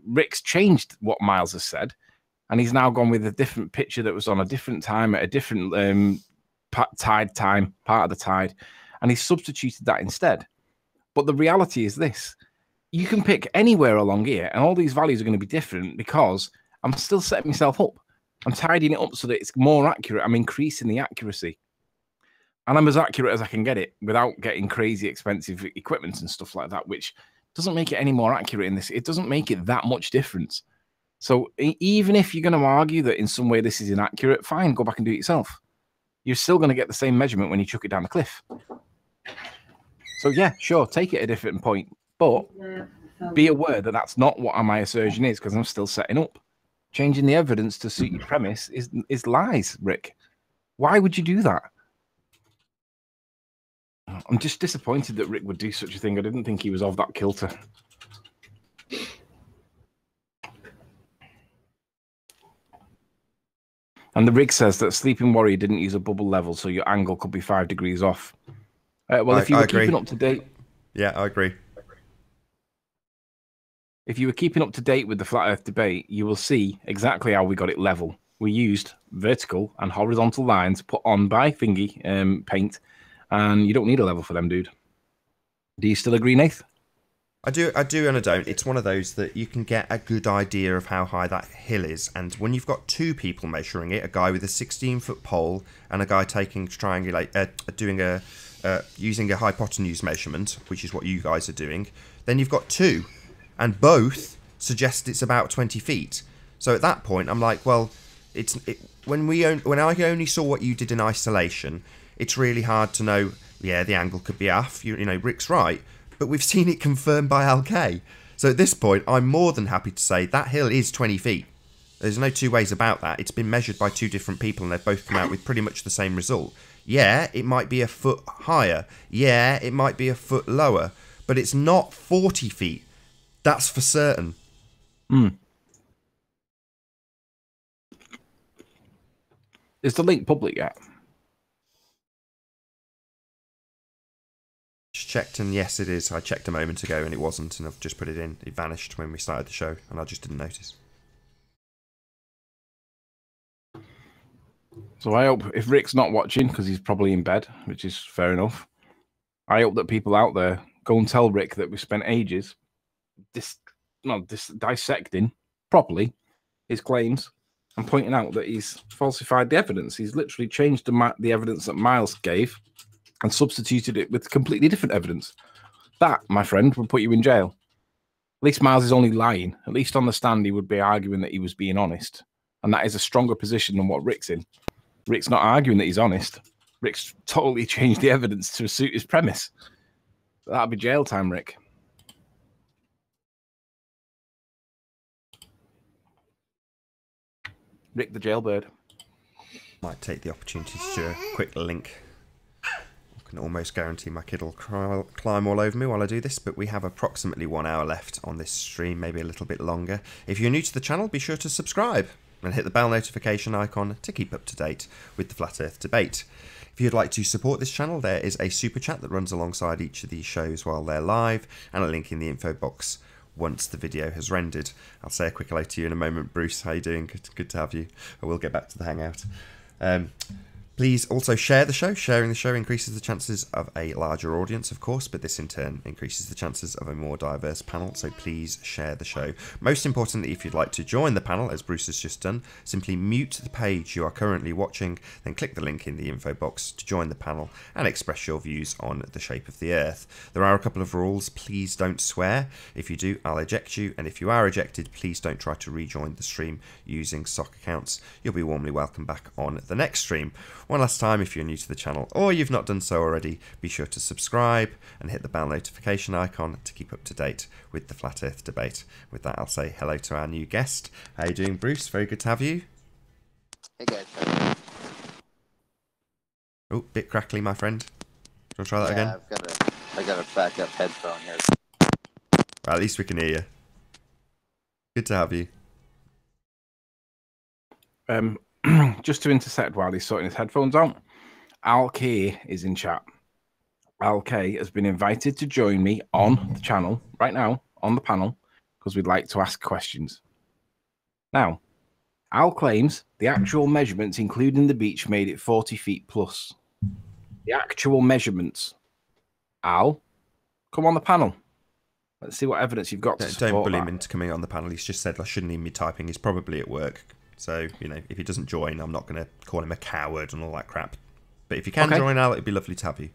Rick's changed what Miles has said, and he's now gone with a different picture that was on a different time at a different part of the tide, and he's substituted that instead. But the reality is this. You can pick anywhere along here, and all these values are going to be different because I'm still setting myself up. I'm tidying it up so that it's more accurate. I'm increasing the accuracy. And I'm as accurate as I can get it without getting crazy expensive equipment and stuff like that, which doesn't make it any more accurate in this. It doesn't make it that much difference. So even if you're going to argue that in some way this is inaccurate, fine, go back and do it yourself. You're still going to get the same measurement when you chuck it down the cliff. So yeah, sure, take it a different point, but be aware that that's not what my assertion is because I'm still setting up. Changing the evidence to suit your premise is lies, Rick. Why would you do that? I'm just disappointed that Rick would do such a thing. I didn't think he was of that kilter. And the rig says that Sleeping Warrior didn't use a bubble level, so your angle could be 5 degrees off. Well, if you were keeping up to date... Yeah, I agree. If you were keeping up to date with the Flat Earth debate, you will see exactly how we got it level. We used vertical and horizontal lines put on by Thingy paint, and you don't need a level for them, dude. Do you still agree, Nath? I do and I don't. It's one of those that you can get a good idea of how high that hill is, and when you've got two people measuring it, a guy with a 16-foot pole and a guy using a hypotenuse measurement, which is what you guys are doing, then you've got two. And both suggest it's about 20 feet. So at that point, I'm like, well, when I only saw what you did in isolation, it's really hard to know. Yeah, the angle could be off. You know, Rick's right, but we've seen it confirmed by LK. So at this point, I'm more than happy to say that hill is 20 feet. There's no two ways about that. It's been measured by two different people, and they've both come out with pretty much the same result. Yeah, it might be a foot higher. Yeah, it might be a foot lower, but it's not 40 feet. That's for certain. Is the link public yet? Just checked, and yes, it is. I checked a moment ago, and it wasn't, and I've just put it in. It vanished when we started the show, and I just didn't notice. So I hope, if Rick's not watching, because he's probably in bed, which is fair enough, I hope that people out there go and tell Rick that we spent ages dissecting properly his claims and pointing out that he's falsified the evidence. He's literally changed the evidence that Miles gave and substituted it with completely different evidence. That, my friend, would put you in jail. At least Miles is only lying. At least on the stand, he would be arguing that he was being honest. And that is a stronger position than what Rick's in. Rick's not arguing that he's honest. Rick's totally changed the evidence to suit his premise. That'd be jail time, Rick. Rick the jailbird. Might take the opportunity to do a quick link. I can almost guarantee my kid will climb all over me while I do this, but we have approximately 1 hour left on this stream, maybe a little bit longer. If you're new to the channel, be sure to subscribe and hit the bell notification icon to keep up to date with the Flat Earth debate. If you'd like to support this channel, there is a super chat that runs alongside each of these shows while they're live, and a link in the info box once the video has rendered. I'll say a quick hello to you in a moment, Bruce. How you doing? Good to have you. I will get back to the Hangout. Please also share the show. Sharing the show increases the chances of a larger audience, of course, but this in turn increases the chances of a more diverse panel, so please share the show. Most importantly, if you'd like to join the panel, as Bruce has just done, simply mute the page you are currently watching, then click the link in the info box to join the panel and express your views on the shape of the Earth. There are a couple of rules. Please don't swear. If you do, I'll eject you, and if you are ejected, please don't try to rejoin the stream using sock accounts. You'll be warmly welcome back on the next stream. One last time, if you're new to the channel or you've not done so already, be sure to subscribe and hit the bell notification icon to keep up to date with the Flat Earth debate. With that, I'll say hello to our new guest. How you doing, Bruce? Very good to have you. Hey guys. Oh, bit crackly, my friend. Do you want to try that again? I got a backup headphone here. Well, at least we can hear you. Good to have you. Just to intersect while he's sorting his headphones out, Al K is in chat. Al K has been invited to join me on the channel right now, on the panel, because we'd like to ask questions. Now, Al claims the actual measurements, including the beach, made it 40 feet plus. The actual measurements. Al, come on the panel. Let's see what evidence you've got to support Don't bully him that. into coming on the panel. He's just said I shouldn't even be typing. He's probably at work. So, you know, if he doesn't join, I'm not going to call him a coward and all that crap. But if you can join, Al, it'd be lovely to have you.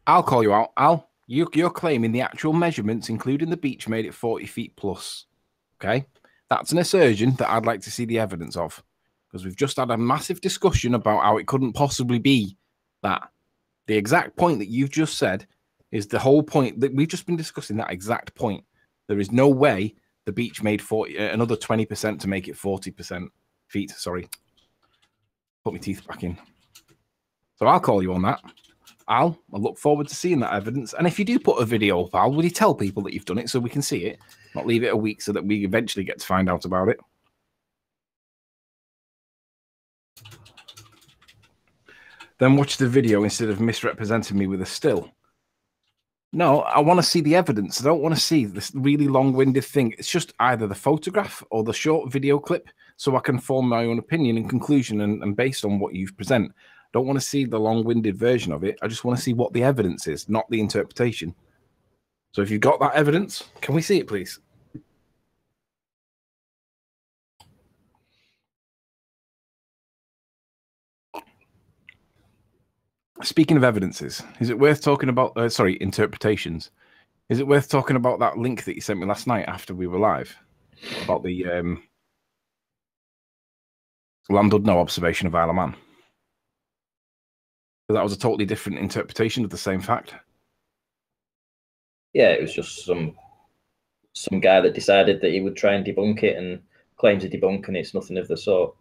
I'll call you out. Al, you're claiming the actual measurements, including the beach, made it 40 feet plus. Okay? That's an assertion that I'd like to see the evidence of. Because we've just had a massive discussion about how it couldn't possibly be that. The exact point that you've just said is the whole point that we've just been discussing, that exact point. There is no way the beach made another 20% to make it 40%. Feet, sorry. Put my teeth back in. So I'll call you on that. Al, I look forward to seeing that evidence. And if you do put a video up, Al, will you tell people that you've done it so we can see it? Not leave it a week so that we eventually get to find out about it. Then watch the video instead of misrepresenting me with a still. No, I want to see the evidence. I don't want to see this really long-winded thing. It's just either the photograph or the short video clip so I can form my own opinion and conclusion and based on what you've present. I don't want to see the long-winded version of it. I just want to see what the evidence is, not the interpretation. So if you've got that evidence, can we see it, please? Speaking of evidences, is it worth talking about, interpretations? Is it worth talking about that link that you sent me last night after we were live? About the land no observation of Isle of Man? That was a totally different interpretation of the same fact. Yeah, it was just some guy that decided that he would try and debunk it and claims to debunk, and it's nothing of the sort.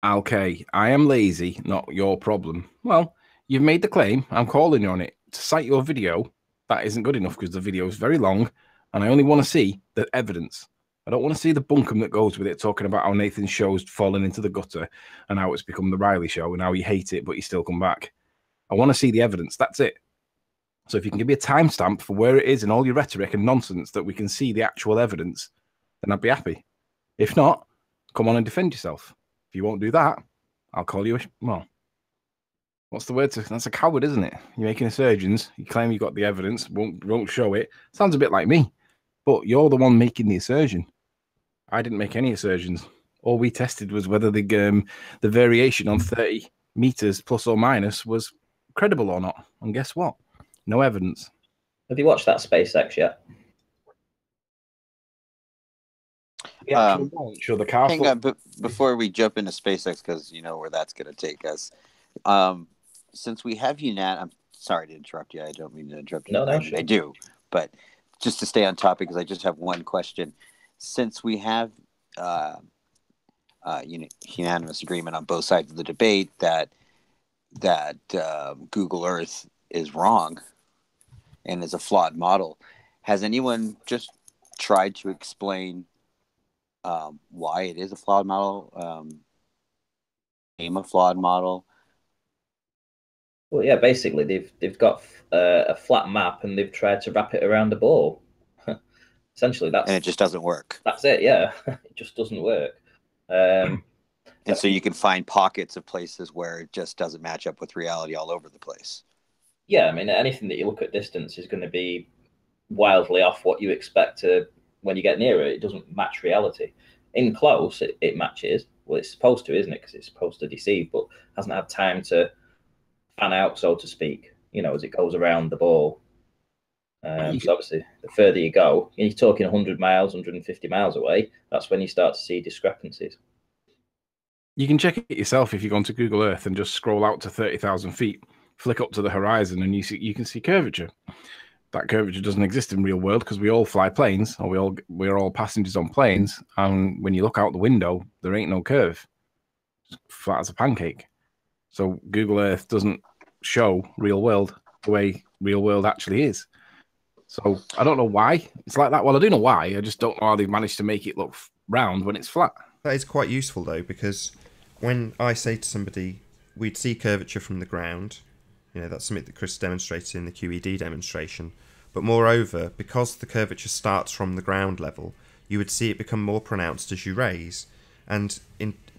Okay, I am lazy, not your problem. Well, you've made the claim. I'm calling you on it. To cite your video, that isn't good enough because the video is very long, and I only want to see the evidence. I don't want to see the bunkum that goes with it, talking about how Nathan's show's fallen into the gutter and how it's become the Riley show and how you hate it, but you still come back. I want to see the evidence. That's it. So if you can give me a timestamp for where it is in all your rhetoric and nonsense that we can see the actual evidence, then I'd be happy. If not, come on and defend yourself. If you won't do that, I'll call you well, what's the word? That's a coward, isn't it? You're making assertions. You claim you got the evidence, won't show it. Sounds a bit like me, but you're the one making the assertion. I didn't make any assertions. All we tested was whether the variation on 30 meters plus or minus was credible or not. And guess what? No evidence. Have you watched that SpaceX yet? The actual launch or the car. Hang on, but before we jump into SpaceX, because you know where that's going to take us. Since we have you, Nat, I'm sorry to interrupt you. I don't mean to interrupt you. No, I do, but just to stay on topic, because I just have one question. Since we have unanimous agreement on both sides of the debate that Google Earth is wrong and is a flawed model, has anyone just tried to explain why it is a flawed model, name a flawed model, Well, yeah, basically they've got a flat map and they've tried to wrap it around the ball. Essentially, and it just doesn't work. That's it. Yeah, it just doesn't work. And so you can find pockets of places where it just doesn't match up with reality all over the place. Yeah, I mean, anything that you look at distance is going to be wildly off what you expect to when you get near it. It doesn't match reality. In close, it matches. Well, it's supposed to, isn't it? Because it's supposed to deceive, but hasn't had time to fan out, so to speak, as it goes around the ball. So obviously, the further you go, you're talking 100 miles, 150 miles away, that's when you start to see discrepancies. You can check it yourself if you go onto Google Earth and just scroll out to 30,000 feet, flick up to the horizon, and you can see curvature. That curvature doesn't exist in real world because we all fly planes, or we're all passengers on planes, and when you look out the window, there ain't no curve. It's flat as a pancake. So Google Earth doesn't show real world the way real world actually is. So I don't know why it's like that. Well, I do know why. I just don't know how they've managed to make it look round when it's flat. That is quite useful, though, because when I say to somebody, we'd see curvature from the ground, that's something that Chris demonstrated in the QED demonstration. But moreover, because the curvature starts from the ground level, you would see it become more pronounced as you raise. And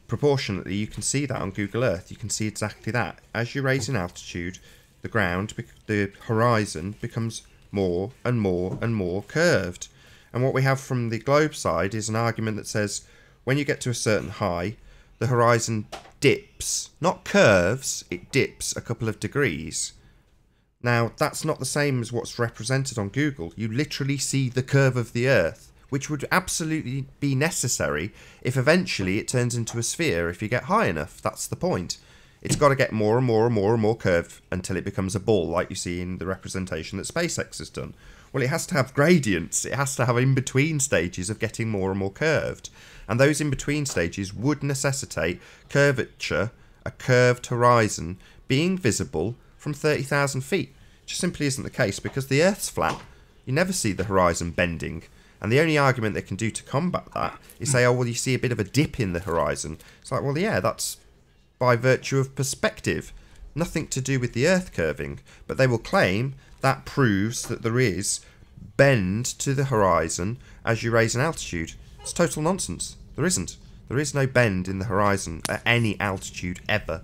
proportionately, you can see that on Google Earth. You can see exactly that. As you raise in altitude, the horizon becomes more and more and more curved. And what we have from the globe side is an argument that says when you get to a certain high, the horizon dips, not curves, it dips a couple of degrees. Now, that's not the same as what's represented on Google. You literally see the curve of the Earth, which would absolutely be necessary if eventually it turns into a sphere if you get high enough. That's the point. It's got to get more and more and more and more curved until it becomes a ball, like you see in the representation that SpaceX has done. Well, it has to have gradients. It has to have in-between stages of getting more and more curved. And those in-between stages would necessitate curvature, a curved horizon, being visible from 30,000 feet. It just simply isn't the case because the Earth's flat. You never see the horizon bending. And the only argument they can do to combat that is say, oh, well, you see a bit of a dip in the horizon. It's like, well, yeah, that's by virtue of perspective. Nothing to do with the Earth curving. But they will claim that proves that there is bend to the horizon as you raise in altitude. It's total nonsense. There isn't. There is no bend in the horizon at any altitude ever.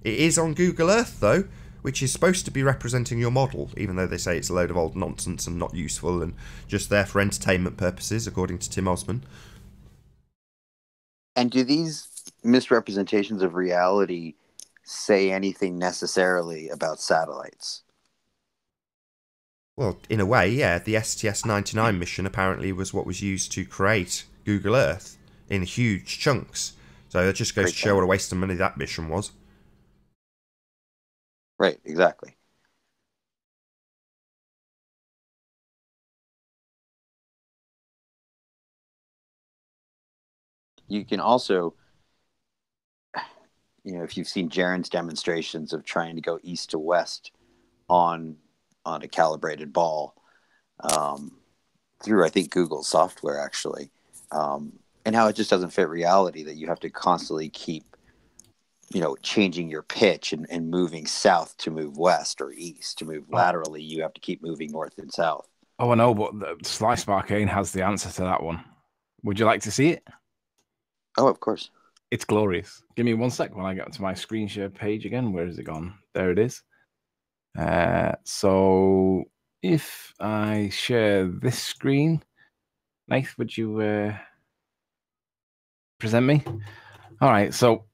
It is on Google Earth, though, which is supposed to be representing your model, even though they say it's a load of old nonsense and not useful and just there for entertainment purposes, according to Tim Osman. And do these misrepresentations of reality say anything necessarily about satellites? Well, in a way, yeah. The STS-99 mission apparently was what was used to create Google Earth in huge chunks. So it just goes to show what a waste of money that mission was. Right, exactly. You can also, if you've seen Jaren's demonstrations of trying to go east to west on a calibrated ball through, I think, Google software, actually, and how it just doesn't fit reality, that you have to constantly keep, changing your pitch and moving south to move west or east to move laterally. You have to keep moving north and south. Oh, I know, but the Slice Arcane has the answer to that one. Would you like to see it? Oh, of course. It's glorious. Give me 1 sec when I get to my screen share page again. Where has it gone? There it is. So if I share this screen, Nath, would you present me? All right. So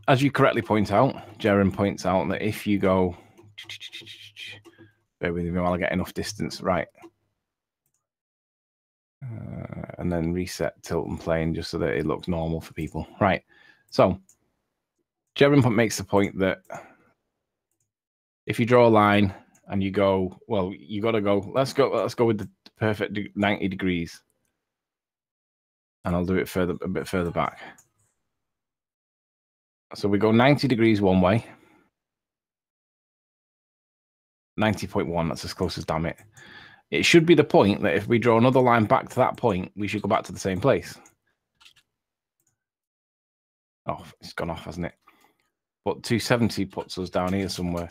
as you correctly point out, Jaren points out that if you go, bear with me while I get enough distance, right. And then reset tilt and plane just so that it looks normal for people. Right. So Jaren makes the point that if you draw a line and you go, well, you got to go, let's go with the perfect 90 degrees. And I'll do it a bit further back. So we go 90 degrees one way. 90.1, that's as close as damn it. It should be the point that if we draw another line back to that point, we should go back to the same place. Oh, it's gone off, hasn't it? But 270 puts us down here somewhere.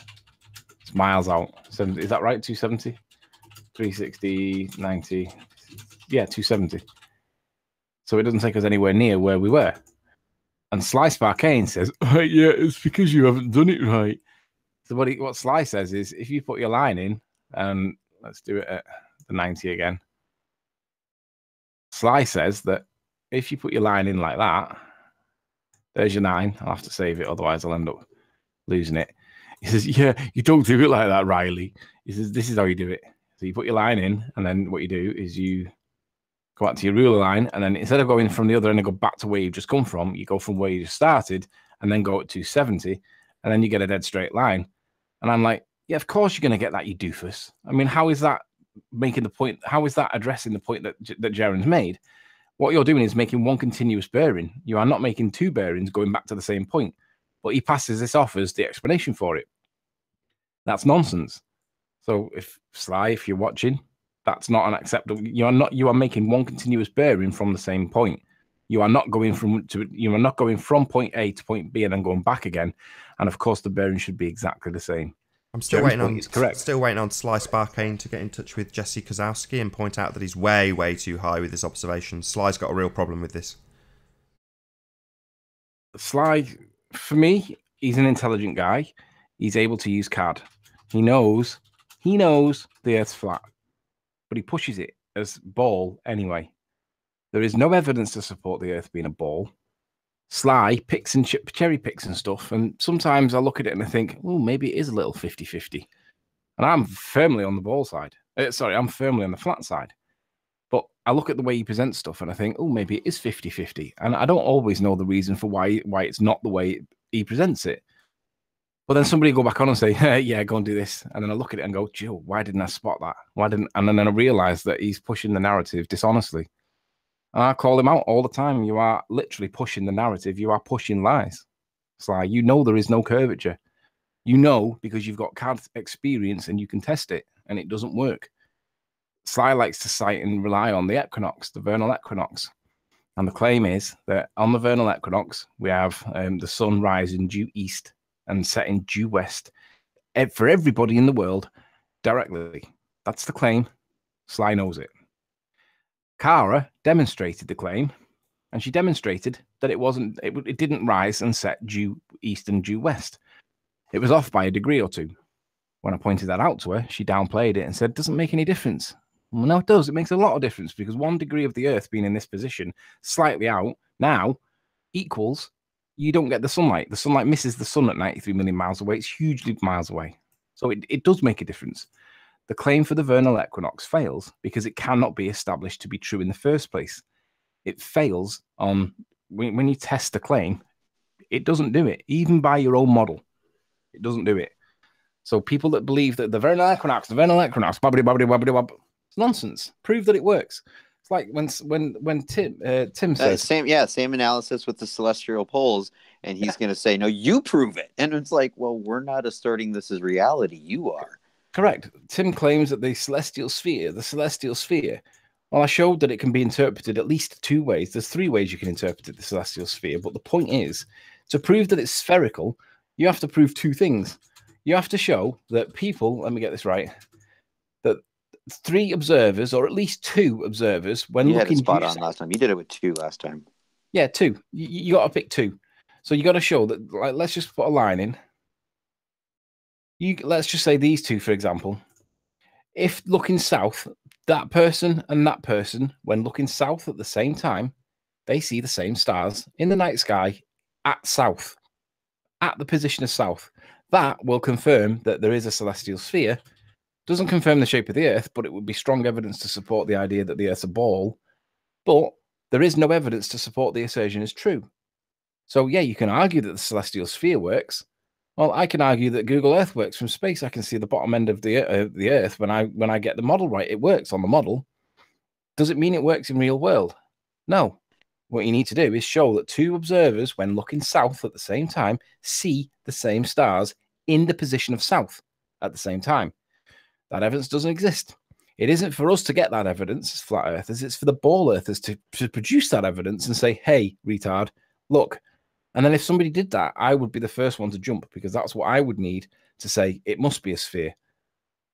It's miles out. Is that right? 270? 360, 90. Yeah, 270. So it doesn't take us anywhere near where we were. And Sly Sparkane says, oh, yeah, it's because you haven't done it right. So what Sly says is, if you put your line in, and let's do it at the 90 again. Sly says that if you put your line in like that, there's your 9. I'll have to save it, otherwise I'll end up losing it. He says, yeah, you don't do it like that, Riley. He says, this is how you do it. So you put your line in, and then what you do is you go back to your ruler line, and then instead of going from the other end and go back to where you've just come from, you go from where you just started, and then go at 270, and then you get a dead straight line. And I'm like, yeah, of course you're going to get that, you doofus. I mean, how is that making the point? How is that addressing the point that Jaren's made? What you're doing is making one continuous bearing. You are not making 2 bearings going back to the same point. But he passes this off as the explanation for it. That's nonsense. So if Sly, if you're watching, that's not an acceptable. You are making one continuous bearing from the same point. You are not going from point A to point B and then going back again. And of course, the bearing should be exactly the same. I'm still waiting on Sly Sparkane to get in touch with Jesse Kozowski and point out that he's way, way too high with his observations. Sly's got a real problem with this. Sly, for me, he's an intelligent guy. He's able to use CAD. He knows the Earth's flat, but he pushes it as ball anyway. There is no evidence to support the Earth being a ball. Sly picks and cherry picks and stuff, and sometimes I look at it and I think, oh, maybe it is a little 50-50. And I'm firmly on the ball side. I'm firmly on the flat side. But I look at the way he presents stuff and I think, oh, maybe it is 50-50. And I don't always know the reason for why it's not the way he presents it. But then somebody will go back on and say, hey, yeah, go and do this. And then I look at it and go, Joe, why didn't I spot that? And then I realize that he's pushing the narrative dishonestly. And I call him out all the time. You are literally pushing the narrative. You are pushing lies. Sly, you know there is no curvature. You know because you've got CAD experience and you can test it, and it doesn't work. Sly likes to cite and rely on the equinox, the vernal equinox. And the claim is that on the vernal equinox, we have the sun rising due east and setting due west for everybody in the world directly. That's the claim. Sly knows it. Kara demonstrated the claim, and she demonstrated that it didn't rise and set due east and due west. It was off by a degree or 2. When I pointed that out to her, she downplayed it and said, doesn't make any difference. Well, no, it does. It makes a lot of difference because 1 degree of the Earth being in this position, slightly out, now equals you don't get the sunlight. The sunlight misses the sun at 93 million miles away. It's hugely miles away. So it does make a difference. The claim for the vernal equinox fails because it cannot be established to be true in the first place. It fails on when you test the claim, it doesn't do it, even by your own model. It doesn't do it. So people that believe that the vernal equinox, it's nonsense. Prove that it works. It's like when Tim says same analysis with the celestial poles, and he's going to say, no, you prove it. And it's like, well, we're not asserting this is reality. You are. Correct. Tim claims that the celestial sphere. Well, I showed that it can be interpreted at least 2 ways. There's 3 ways you can interpret the celestial sphere. But the point is, to prove that it's spherical, you have to prove 2 things. You have to show that people, let me get this right, that 3 observers, or at least 2 observers, when you looking... had it spot on last time. You did it with 2 last time. Yeah, 2. You got to pick 2. So you got to show that, like, let's just put a line in. Let's just say these 2, for example. If looking south, that person and that person, when looking south at the same time, they see the same stars in the night sky at south, at the position of south. That will confirm that there is a celestial sphere. Doesn't confirm the shape of the Earth, but it would be strong evidence to support the idea that the Earth's a ball. But there is no evidence to support the assertion is true. So yeah, you can argue that the celestial sphere works. Well, I can argue that Google Earth works from space. I can see the bottom end of the Earth when I get the model right. It works on the model. Does it mean it works in real world? No. What you need to do is show that 2 observers, when looking south at the same time, see the same stars in the position of south at the same time. That evidence doesn't exist. It isn't for us to get that evidence as flat earthers. It's for the ball earthers to produce that evidence and say, hey, retard, look, And then if somebody did that, I would be the first one to jump, because that's what I would need to say it must be a sphere,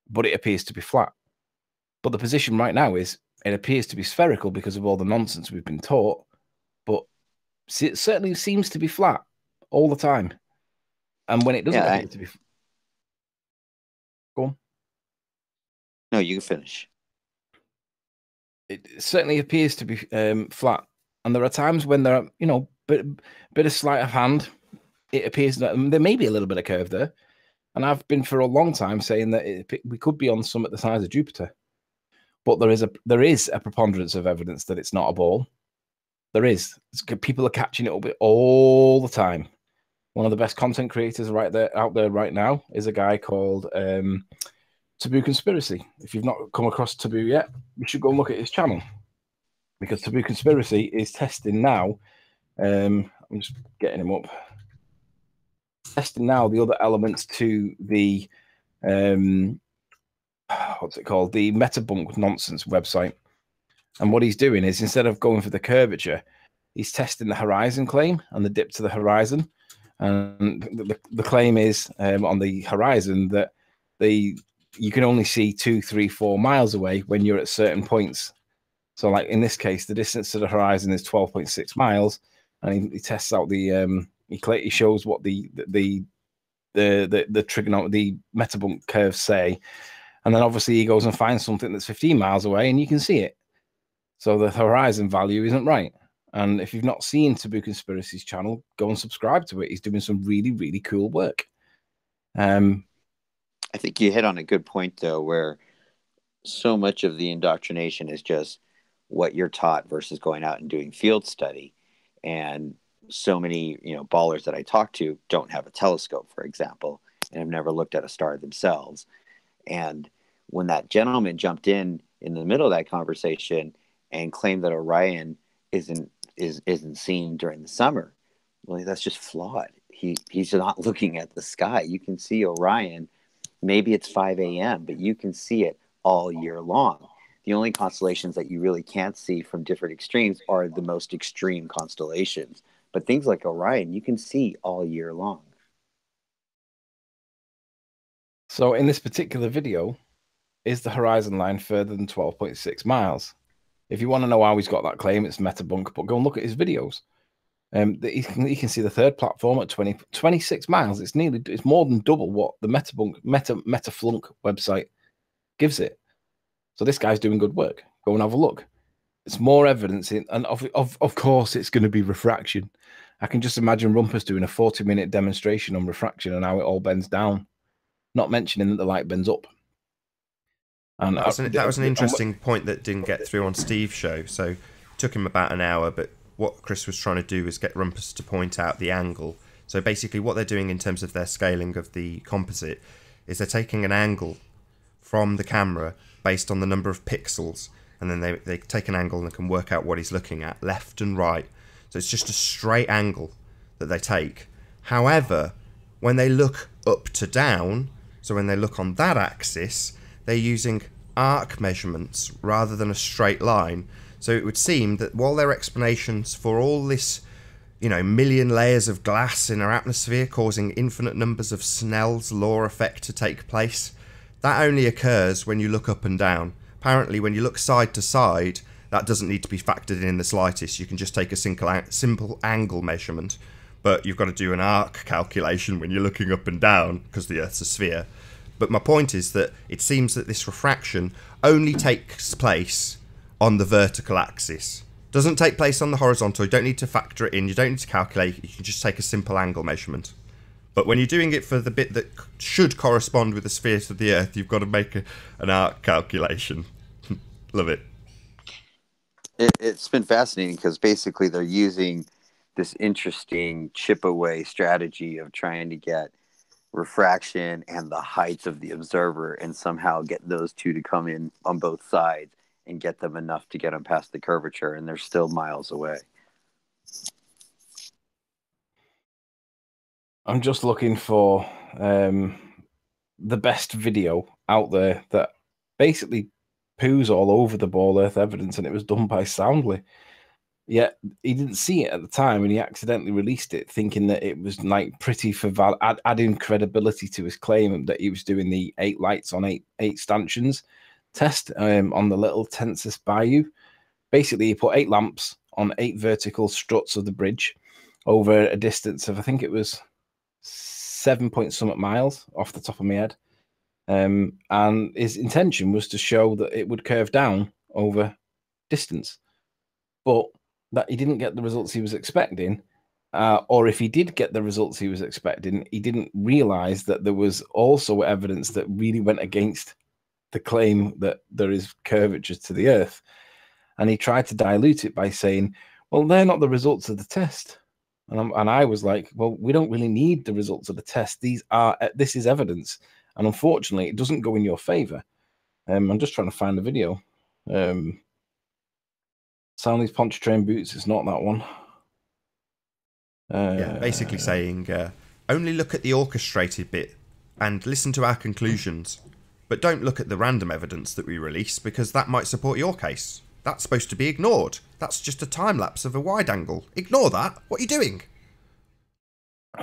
but it appears to be flat. But the position right now is it appears to be spherical because of all the nonsense we've been taught, but it certainly seems to be flat all the time. And when it doesn't appear to be... Go on. No, you can finish. It certainly appears to be flat. And there are times when there are, you know, bit of sleight of hand. It appears that there may be a little bit of curve there. And I've been for a long time saying that we could be on summit the size of Jupiter. But there is a preponderance of evidence that it's not a ball. There is. People are catching it up all the time. One of the best content creators out there right now is a guy called Taboo Conspiracy. If you've not come across Taboo yet, you should go and look at his channel, because Taboo Conspiracy is testing now. I'm just getting him up. Testing now the other elements to the what's it called? The Metabunk nonsense website. And what he's doing is, instead of going for the curvature, he's testing the horizon claim and the dip to the horizon. And the claim is on the horizon that you can only see 2, 3, 4 miles away when you're at certain points. So, like in this case, the distance to the horizon is 12.6 miles, and he tests out the he shows what the Metabunk curves say, and then obviously he goes and finds something that's 15 miles away, and you can see it. So the horizon value isn't right. And if you've not seen Taboo Conspiracy's channel, go and subscribe to it. He's doing some really, really cool work. I think you hit on a good point, though, where so much of the indoctrination is just what you're taught versus going out and doing field study. And so many, ballers that I talk to don't have a telescope, for example, and have never looked at a star themselves. And when that gentleman jumped in the middle of that conversation and claimed that Orion isn't seen during the summer, well, that's just flawed. He's not looking at the sky. You can see Orion. Maybe it's 5 a.m., but you can see it all year long. The only constellations that you really can't see from different extremes are the most extreme constellations. But things like Orion, you can see all year long. So in this particular video, is the horizon line further than 12.6 miles? If you want to know how he's got that claim, it's Metabunk, but go and look at his videos. You can see the third platform at 26 miles. It's more than double what the Metaflunk website gives it. So this guy's doing good work. Go and have a look. It's more evidence and of course it's going to be refraction. I can just imagine Rumpus doing a 40-minute demonstration on refraction and how it all bends down, not mentioning that the light bends up. And that was an interesting point that didn't get through on Steve's show. So it took him about an hour, but what Chris was trying to do is get Rumpus to point out the angle. So basically what they're doing in terms of their scaling of the composite is they're taking an angle from the camera based on the number of pixels, and then they take an angle and they can work out what he's looking at, left and right. So it's just a straight angle that they take. However, when they look up to down, so when they look on that axis, they're using arc measurements rather than a straight line. So it would seem that while their explanations for all this, million layers of glass in our atmosphere causing infinite numbers of Snell's law effect to take place, that only occurs when you look up and down. Apparently, when you look side to side, that doesn't need to be factored in the slightest. You can just take a simple angle measurement, but you've got to do an arc calculation when you're looking up and down because the Earth's a sphere. But my point is that it seems that this refraction only takes place on the vertical axis. Doesn't take place on the horizontal. You don't need to factor it in. You don't need to calculate. You can just take a simple angle measurement. But when you're doing it for the bit that should correspond with the sphere of the Earth, you've got to make an arc calculation. Love it. It's been fascinating because basically they're using this interesting chip away strategy of trying to get refraction and the heights of the observer and somehow get those two to come in on both sides and get them enough to get them past the curvature, and they're still miles away. I'm just looking for the best video out there that basically poos all over the ball Earth evidence, and it was done by Soundly. Yeah, he didn't see it at the time, and he accidentally released it, thinking that it was like pretty for adding credibility to his claim that he was doing the 8 lights on eight stanchions test on the little Tensis Bayou. Basically, he put 8 lamps on 8 vertical struts of the bridge over a distance of, I think it was 7 point something miles off the top of my head. And his intention was to show that it would curve down over distance, but that he didn't get the results he was expecting, or if he did get the results he was expecting, he didn't realize that there was also evidence that really went against the claim that there is curvature to the Earth. And he tried to dilute it by saying, well, they're not the results of the test. And I was like, well, we don't really need the results of the test. This is evidence. And unfortunately, it doesn't go in your favor. I'm just trying to find the video. Soundly's Pontchartrain boots. It's not that one. Yeah, basically saying, only look at the orchestrated bit and listen to our conclusions, but don't look at the random evidence that we release because that might support your case. That's supposed to be ignored. That's just a time lapse of a wide angle. Ignore that. What are you doing?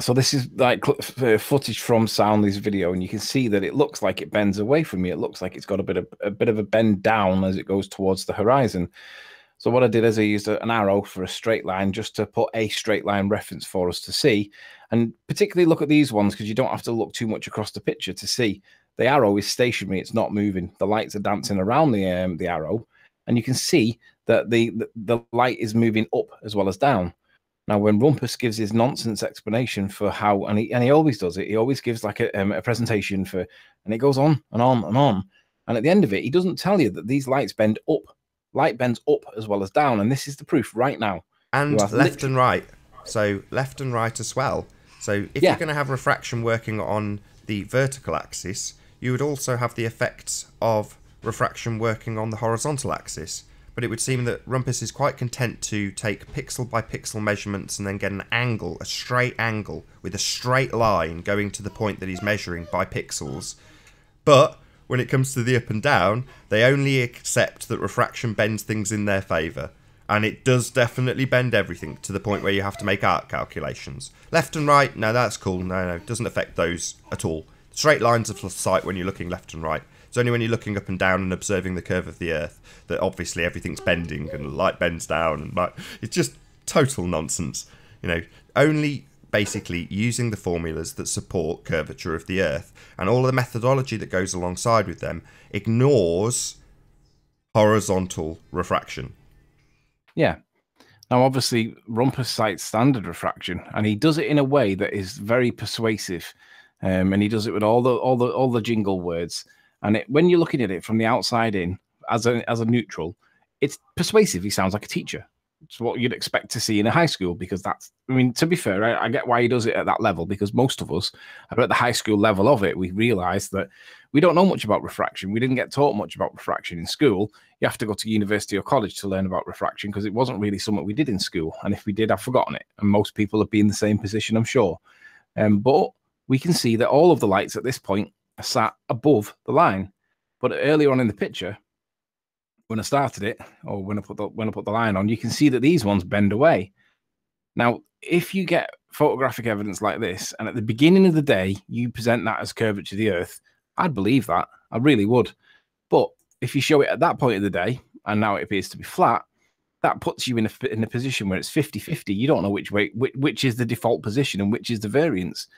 So this is like footage from Soundly's video, and you can see that it looks like it bends away from me. It looks like it's got a bit of a bend down as it goes towards the horizon. So what I did is I used an arrow for a straight line just to put a straight line reference for us to see. And particularly look at these ones because you don't have to look too much across the picture to see. The arrow is stationary. It's not moving. The lights are dancing around the arrow. And you can see that the light is moving up as well as down. Now, when Rumpus gives his nonsense explanation for how, and he always does it, he always gives like a presentation for, and it goes on and on and on. And at the end of it, he doesn't tell you that these lights bend up. Light bends up as well as down, and this is the proof right now. And left and right. So left and right as well. So if you're going to have refraction working on the vertical axis, you would also have the effects of refraction working on the horizontal axis. But it would seem that Rumpus is quite content to take pixel by pixel measurements and then get an angle, a straight angle, with a straight line going to the point that he's measuring by pixels. But when it comes to the up and down, they only accept that refraction bends things in their favour. And it does definitely bend everything to the point where you have to make arc calculations. Left and right, no, that's cool. No, it doesn't affect those at all. Straight lines of sight when you're looking left and right. It's only when you're looking up and down and observing the curve of the Earth that obviously everything's bending and the light bends down. And it's just total nonsense. You know, only basically using the formulas that support curvature of the Earth and all of the methodology that goes alongside with them ignores horizontal refraction. Yeah. Now, obviously, Rumpus cites standard refraction, and he does it in a way that is very persuasive, and he does it with all the jingle words. And when you're looking at it from the outside in, as a neutral, it's persuasive. He sounds like a teacher. It's what you'd expect to see in a high school, because that's, I mean, to be fair, I get why he does it at that level, because most of us are at the high school level of it. We realize that we don't know much about refraction. We didn't get taught much about refraction in school. You have to go to university or college to learn about refraction, because it wasn't really something we did in school. And if we did, I've forgotten it. And most people have been in the same position, I'm sure. But we can see that all of the lights at this point are sat above the line. But earlier on in the picture, when I started it, or when I put the line on, you can see that these ones bend away. Now, if you get photographic evidence like this, and at the beginning of the day, you present that as curvature of the Earth, I'd believe that. I really would. But if you show it at that point of the day, and now it appears to be flat, that puts you in a position where it's 50-50. You don't know which is the default position and which is the variance.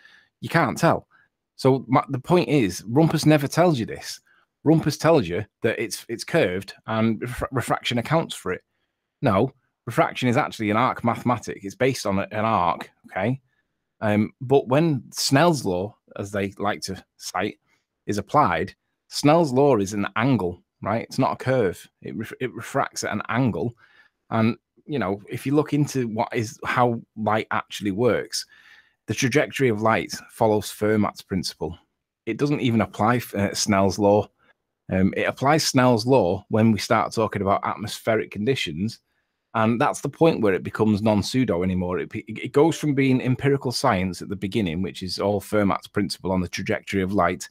You can't tell. So the point is, Rumpus never tells you this. Rumpus tells you that it's curved and refraction accounts for it. No, refraction is actually an arc mathematic. It's based on an arc, okay? But when Snell's law, as they like to cite, is applied, Snell's law is an angle, right? It's not a curve. It refracts at an angle. And, you know, if you look into how light actually works, the trajectory of light follows Fermat's principle. It doesn't even apply Snell's law. It applies Snell's law when we start talking about atmospheric conditions, and that's the point where it becomes non-pseudo anymore. It goes from being empirical science at the beginning, which is all Fermat's principle on the trajectory of light,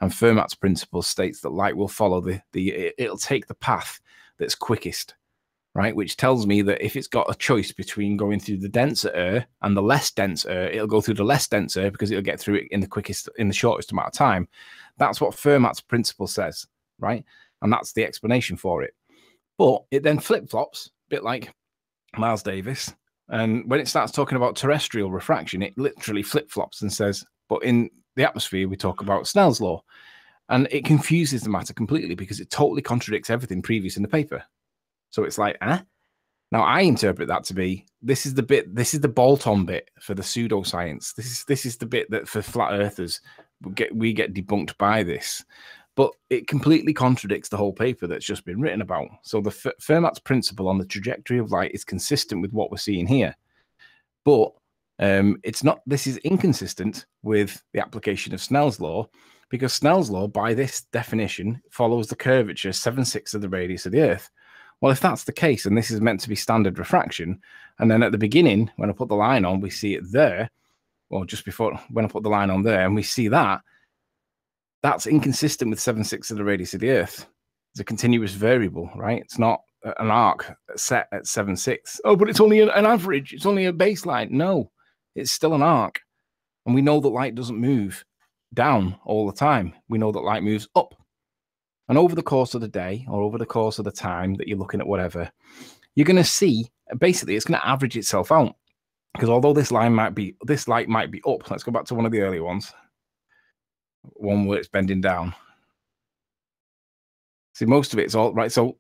and Fermat's principle states that light will follow it'll take the path that's quickest, right? Which tells me that if it's got a choice between going through the denser air and the less dense air, it'll go through the less dense air because it'll get through it in the shortest amount of time. That's what Fermat's principle says, right? And that's the explanation for it. But it then flip-flops, a bit like Miles Davis. And when it starts talking about terrestrial refraction, it literally flip-flops and says, but in the atmosphere, we talk about Snell's law. And it confuses the matter completely because it totally contradicts everything previous in the paper. So it's like, eh? Now I interpret that to be, this is the bolt-on bit for the pseudoscience. This is the bit that for flat earthers, we get debunked by this. But it completely contradicts the whole paper that's just been written about. So the Fermat's principle on the trajectory of light is consistent with what we're seeing here. But it's not. This is inconsistent with the application of Snell's law, because Snell's law, by this definition, follows the curvature 7/6 of the radius of the Earth. Well, if that's the case, and this is meant to be standard refraction, and then at the beginning, when I put the line on, we see it there, or just before, when I put the line on there, and we see that, that's inconsistent with 7/6 of the radius of the Earth. It's a continuous variable, right? It's not an arc set at 7/6. Oh, but it's only an average. It's only a baseline. No, it's still an arc. And we know that light doesn't move down all the time. We know that light moves up. And over the course of the day, or over the course of the time that you're looking at whatever, you're going to see, basically, it's going to average itself out. Because although this light might be up, let's go back to one of the earlier ones. One where it's bending down. See, most of it's all right. So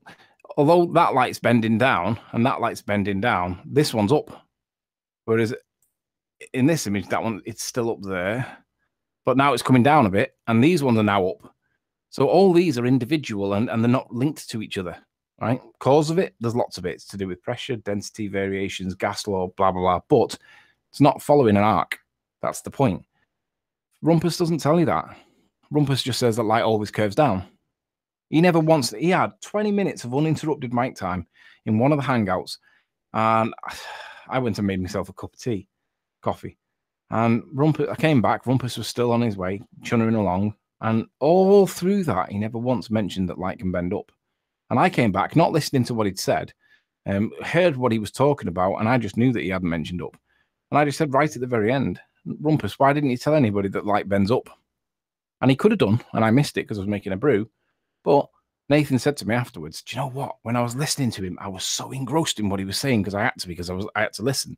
although that light's bending down and that light's bending down, this one's up. Whereas in this image, that one, it's still up there. But now it's coming down a bit, and these ones are now up. So all these are individual and they're not linked to each other, right? Cause of it, there's lots of it. It's to do with pressure, density variations, gas law, blah, blah, blah. But it's not following an arc. That's the point. Rumpus doesn't tell you that. Rumpus just says that light always curves down. He had 20 minutes of uninterrupted mic time in one of the hangouts. And I went and made myself a cup of coffee. And I came back, Rumpus was still on his way, chunnering along. And all through that, he never once mentioned that light can bend up. And I came back, not listening to what he'd said, heard what he was talking about, and I just knew that he hadn't mentioned up. And I just said right at the very end, Rumpus, why didn't you tell anybody that light bends up? And he could have done, and I missed it because I was making a brew. But Nathan said to me afterwards, do you know what? When I was listening to him, I was so engrossed in what he was saying because I had to listen.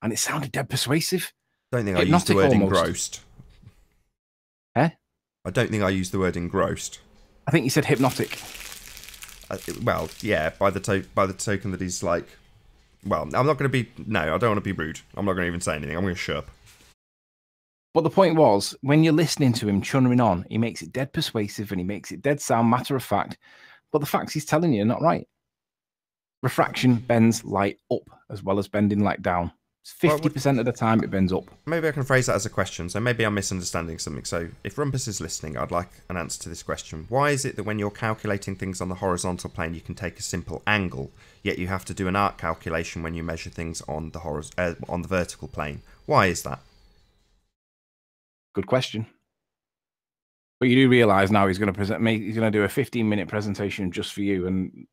And it sounded dead persuasive. I don't think I used the word engrossed. Eh? I don't think I used the word engrossed. I think you said hypnotic. Well, yeah, by the token that he's like, well, I'm not going to be, no, I don't want to be rude. I'm not going to even say anything. I'm going to shut up. But the point was, when you're listening to him chunnering on, he makes it dead persuasive and he makes it dead sound matter of fact. But the facts he's telling you are not right. Refraction bends light up as well as bending light down. 50% of the time it bends up. Maybe I can phrase that as a question. So maybe I'm misunderstanding something. So if Rumpus is listening, I'd like an answer to this question. Why is it that when you're calculating things on the horizontal plane, you can take a simple angle, yet you have to do an arc calculation when you measure things on the vertical plane? Why is that? Good question. But you do realise now he's going to do a 15-minute presentation just for you and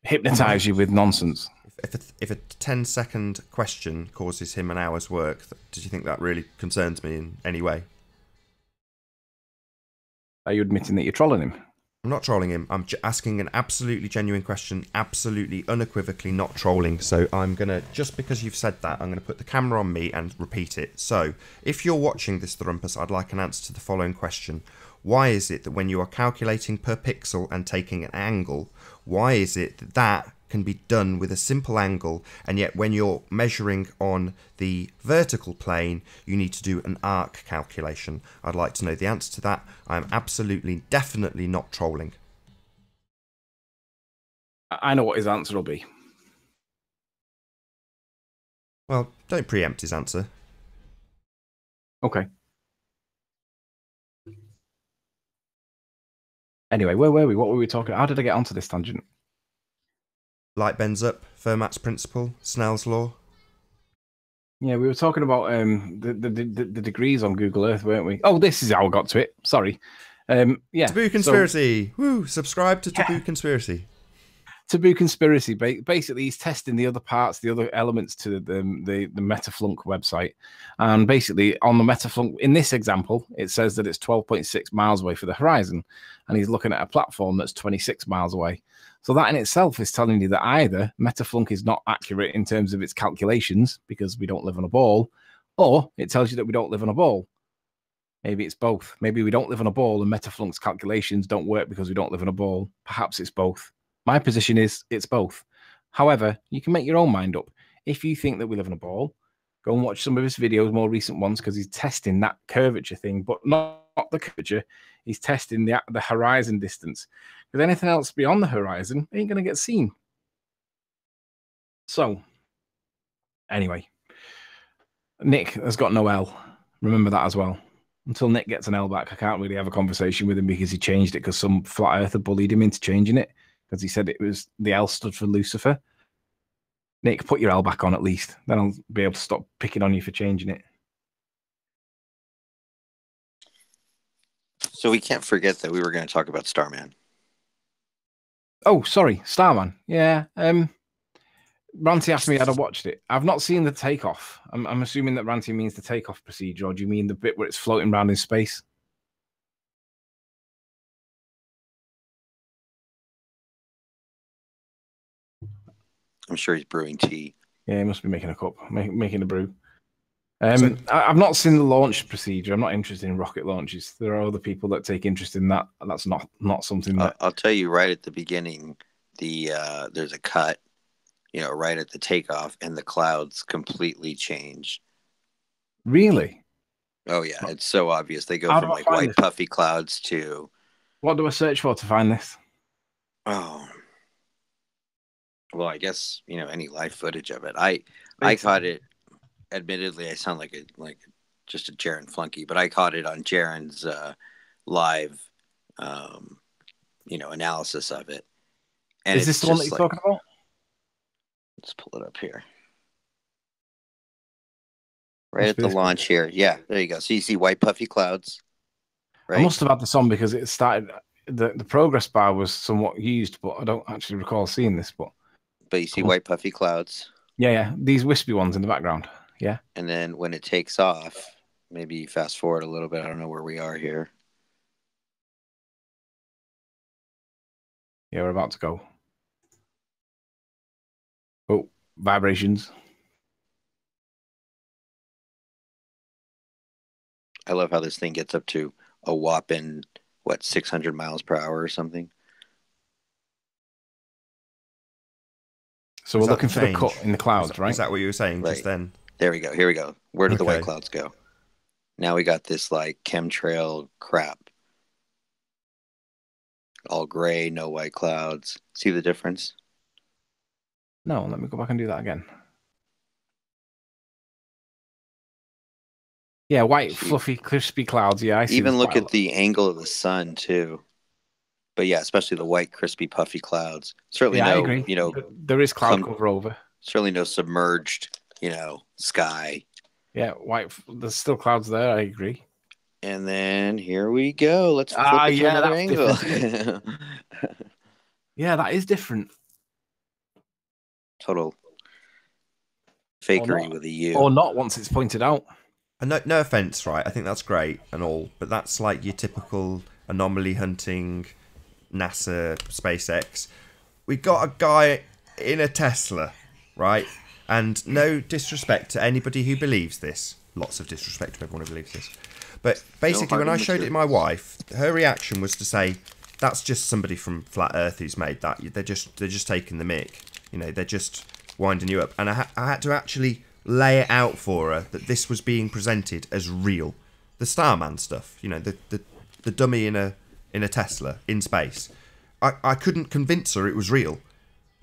hypnotise you with nonsense. If a 10-second question causes him an hour's work, do you think that really concerns me in any way? Are you admitting that you're trolling him? I'm not trolling him. I'm asking an absolutely genuine question, absolutely unequivocally not trolling. So I'm going to, just because you've said that, I'm going to put the camera on me and repeat it. So if you're watching this, The Rumpus, I'd like an answer to the following question. Why is it that when you are calculating per pixel and taking an angle, why is it that that can be done with a simple angle, and yet when you're measuring on the vertical plane, you need to do an arc calculation? I'd like to know the answer to that. I'm absolutely, definitely not trolling. I know what his answer will be. Well, don't preempt his answer. Okay. Anyway, where were we? What were we talking? How did I get onto this tangent? Light bends up, Fermat's principle, Snell's law. Yeah, we were talking about the degrees on Google Earth, weren't we? Oh, this is how I got to it. Sorry. Yeah. Taboo Conspiracy. Woo! Subscribe to Taboo Conspiracy. Taboo conspiracy. Basically, he's testing the other parts, the other elements to the Metaflunk website. And basically, on the Metaflunk, in this example, it says that it's 12.6 miles away for the horizon. And he's looking at a platform that's 26 miles away. So that in itself is telling you that either Metaflunk is not accurate in terms of its calculations because we don't live on a ball, or it tells you that we don't live on a ball. Maybe it's both. Maybe we don't live on a ball and Metaflunk's calculations don't work because we don't live on a ball. Perhaps it's both. My position is it's both. However, you can make your own mind up. If you think that we live on a ball, go and watch some of his videos, more recent ones, because he's testing that curvature thing, but not the curvature. He's testing the horizon distance. Because anything else beyond the horizon ain't going to get seen. So, anyway, Nick has got no L. Remember that as well. Until Nick gets an L back, I can't really have a conversation with him because he changed it because some flat earther bullied him into changing it because he said it was the L stood for Lucifer. Nick, put your L back on at least. Then I'll be able to stop picking on you for changing it. So we can't forget that we were going to talk about Starman. Oh, sorry, Starman. Yeah. Ranty asked me had I watched it. I've not seen the takeoff. I'm assuming that Ranty means the takeoff procedure, or do you mean the bit where it's floating around in space? I'm sure he's brewing tea. Yeah, he must be making a cup, making a brew. I've not seen the launch procedure. I'm not interested in rocket launches. There are other people that take interest in that. That's not something that... I'll tell you right at the beginning, there's a cut, right at the takeoff, and the clouds completely change. Really? Oh, yeah. It's so obvious. They go from like white puffy clouds to... What do I search for to find this? Oh. Well, I guess, any live footage of it. I caught it. Admittedly, I sound like just a Jaren flunky, but I caught it on Jaren's live, analysis of it. And is this the one that you're talking about? Let's pull it up here. Right at the launch here. Yeah, there you go. So you see white puffy clouds. Right? I must have had this on because it started. The progress bar was somewhat used, but I don't actually recall seeing this. But you see white puffy clouds. Yeah. These wispy ones in the background. Yeah. And then when it takes off, maybe fast forward a little bit. I don't know where we are here. Yeah, we're about to go. Oh, vibrations. I love how this thing gets up to a whopping, 600 miles per hour or something? So we're looking for the cut in the clouds, right? Is that what you were saying just then? There we go. Here we go. Where did the white clouds go? Now we got this chemtrail crap. All gray, no white clouds. See the difference? No, let me go back and do that again. Yeah, white, fluffy, crispy clouds. Yeah, I see. Even look at the angle of the sun too. But yeah, especially the white, crispy, puffy clouds. Certainly I agree. There is cloud cover over. Certainly no submerged, sky. Yeah, white. There's still clouds there. I agree. And then here we go. Let's flip it to another angle. Yeah, that is different. Total fakery with a U. Or not once it's pointed out. And no offense, right? I think that's great and all, but that's like your typical anomaly hunting, NASA, SpaceX. We got a guy in a Tesla, right? And no disrespect to anybody who believes this. Lots of disrespect to everyone who believes this. But basically, when I showed it to my wife, her reaction was to say, "That's just somebody from Flat Earth who's made that. They're just taking the mick. They're just winding you up." And I had to actually lay it out for her that this was being presented as real. The Starman stuff, the dummy in a Tesla in space. I couldn't convince her it was real.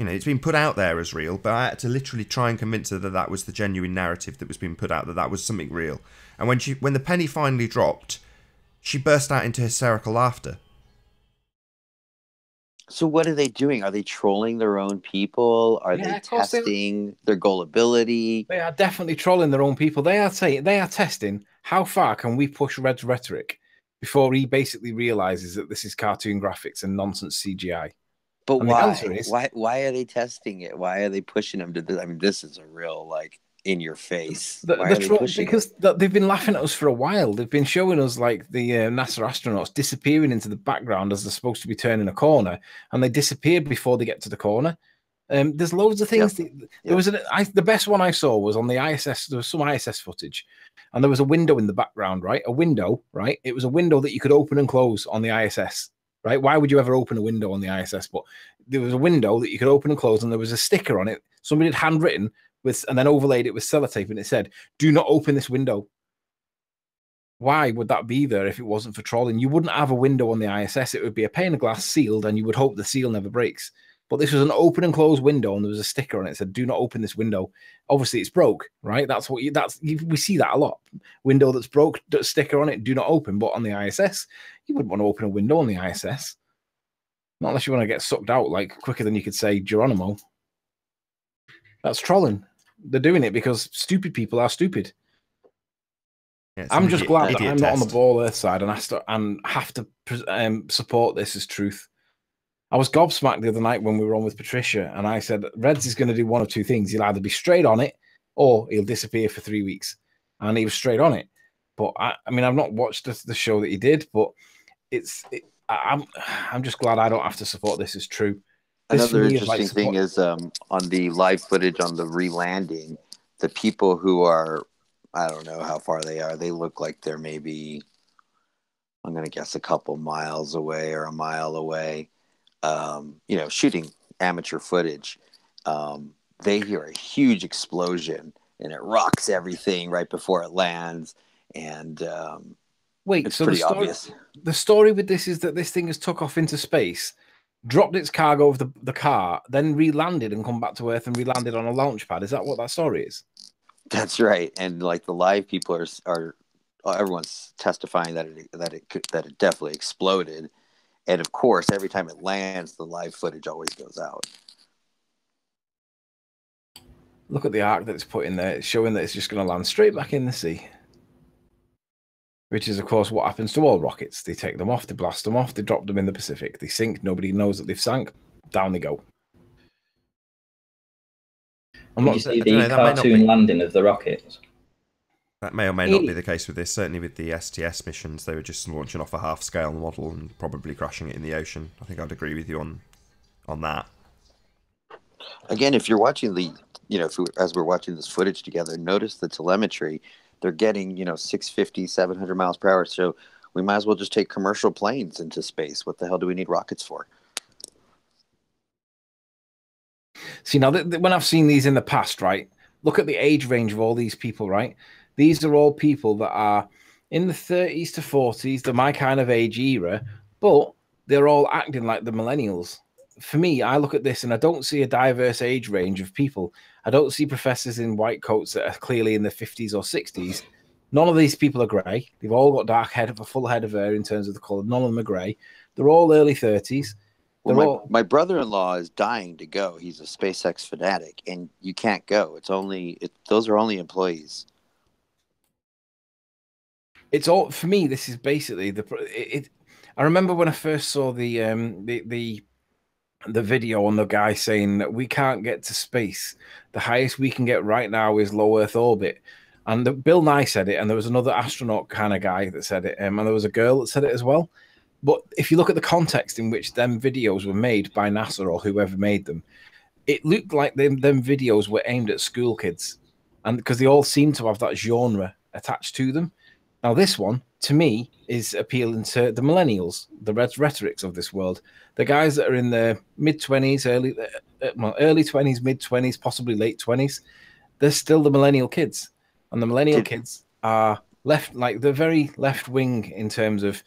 It's been put out there as real, but I had to literally try and convince her that that was the genuine narrative that was being put out, that was something real. And when the penny finally dropped, she burst out into hysterical laughter. So what are they doing? Are they trolling their own people? Are they testing their gullibility? They are definitely trolling their own people. They are testing how far can we push Red's rhetoric before he basically realizes that this is cartoon graphics and nonsense CGI. But And why? the answer is, Why are they testing it? Why are they pushing them to this? I mean, this is a real, like, in your face. Why are they pushing because it? they've been laughing at us for a while. They've been showing us like the NASA astronauts disappearing into the background as they're supposed to be turning a corner, and they disappeared before they get to the corner. There's loads of things. There was the best one I saw was on the ISS. There was some ISS footage, and there was a window in the background, right? A window, right? It was a window that you could open and close on the ISS, right? Why would you ever open a window on the ISS? But there was a window that you could open and close, and there was a sticker on it. Somebody had handwritten with, and then overlaid it with sellotape, and it said, "Do not open this window." Why would that be there if it wasn't for trolling? You wouldn't have a window on the ISS. It would be a pane of glass sealed, and you would hope the seal never breaks. But this was an open and closed window, and there was a sticker on it that said, "Do not open this window." Obviously, it's broke, right? We see that a lot. Window that's broke, sticker on it, "Do not open." But on the ISS, you wouldn't want to open a window on the ISS, not unless you want to get sucked out like quicker than you could say Geronimo. That's trolling. They're doing it because stupid people are stupid. Yeah, I'm just glad that I'm not on the test. ball earth side and have to support this as truth. I was gobsmacked the other night when we were on with Patricia, and I said, Reds is going to do one of two things. He'll either be straight on it or he'll disappear for 3 weeks. And he was straight on it. But I mean, I've not watched the show that he did, but I'm just glad I don't have to support this as true. Another interesting thing is on the live footage on the re-landing, the people who are, I don't know how far they are. They look like they're maybe, I'm going to guess, a couple miles away or a mile away. Shooting amateur footage. They hear a huge explosion and it rocks everything right before it lands. And it's so pretty obvious. The story with this is that this thing has took off into space, dropped its cargo of the car, then re-landed and come back to Earth and re-landed on a launch pad. Is that what that story is? That's right. And like the live people are everyone's testifying that it definitely exploded. And of course, every time it lands, the live footage always goes out. Look at the arc that it's put in there. It's showing that it's just going to land straight back in the sea. Which is, of course, what happens to all rockets. They take them off, they blast them off, they drop them in the Pacific. They sink, nobody knows that they've sank. Down they go. Did you see the cartoon landing of the rockets? That may or may not be the case with this. Certainly with the STS missions, they were just launching off a half-scale model and probably crashing it in the ocean. I think I'd agree with you on that. Again, if you're watching as we're watching this footage together, notice the telemetry. They're getting, 650, 700 miles per hour. So we might as well just take commercial planes into space. What the hell do we need rockets for? See, now, when I've seen these in the past, right, look at the age range of all these people, right? These are all people that are in the 30s to 40s, they're my kind of age era, but they're all acting like the millennials. For me, I look at this and I don't see a diverse age range of people. I don't see professors in white coats that are clearly in the 50s or 60s. None of these people are grey. They've all got a full head of hair in terms of the colour. None of them are grey. They're all early 30s. My brother-in-law is dying to go. He's a SpaceX fanatic, and you can't go. Those are only employees. It's all, for me, this is basically I remember when I first saw the video on the guy saying that we can't get to space. The highest we can get right now is low Earth orbit. And Bill Nye said it, and there was another astronaut kind of guy that said it, and there was a girl that said it as well. But if you look at the context in which them videos were made by NASA or whoever made them, it looked like them videos were aimed at school kids, and because they all seem to have that genre attached to them. Now, this one, to me, is appealing to the millennials, the rhetorics of this world. The guys that are in their mid-20s, early 20s, mid-20s, possibly late 20s, they're still the millennial kids. And the millennial kids are they're very left-wing in terms of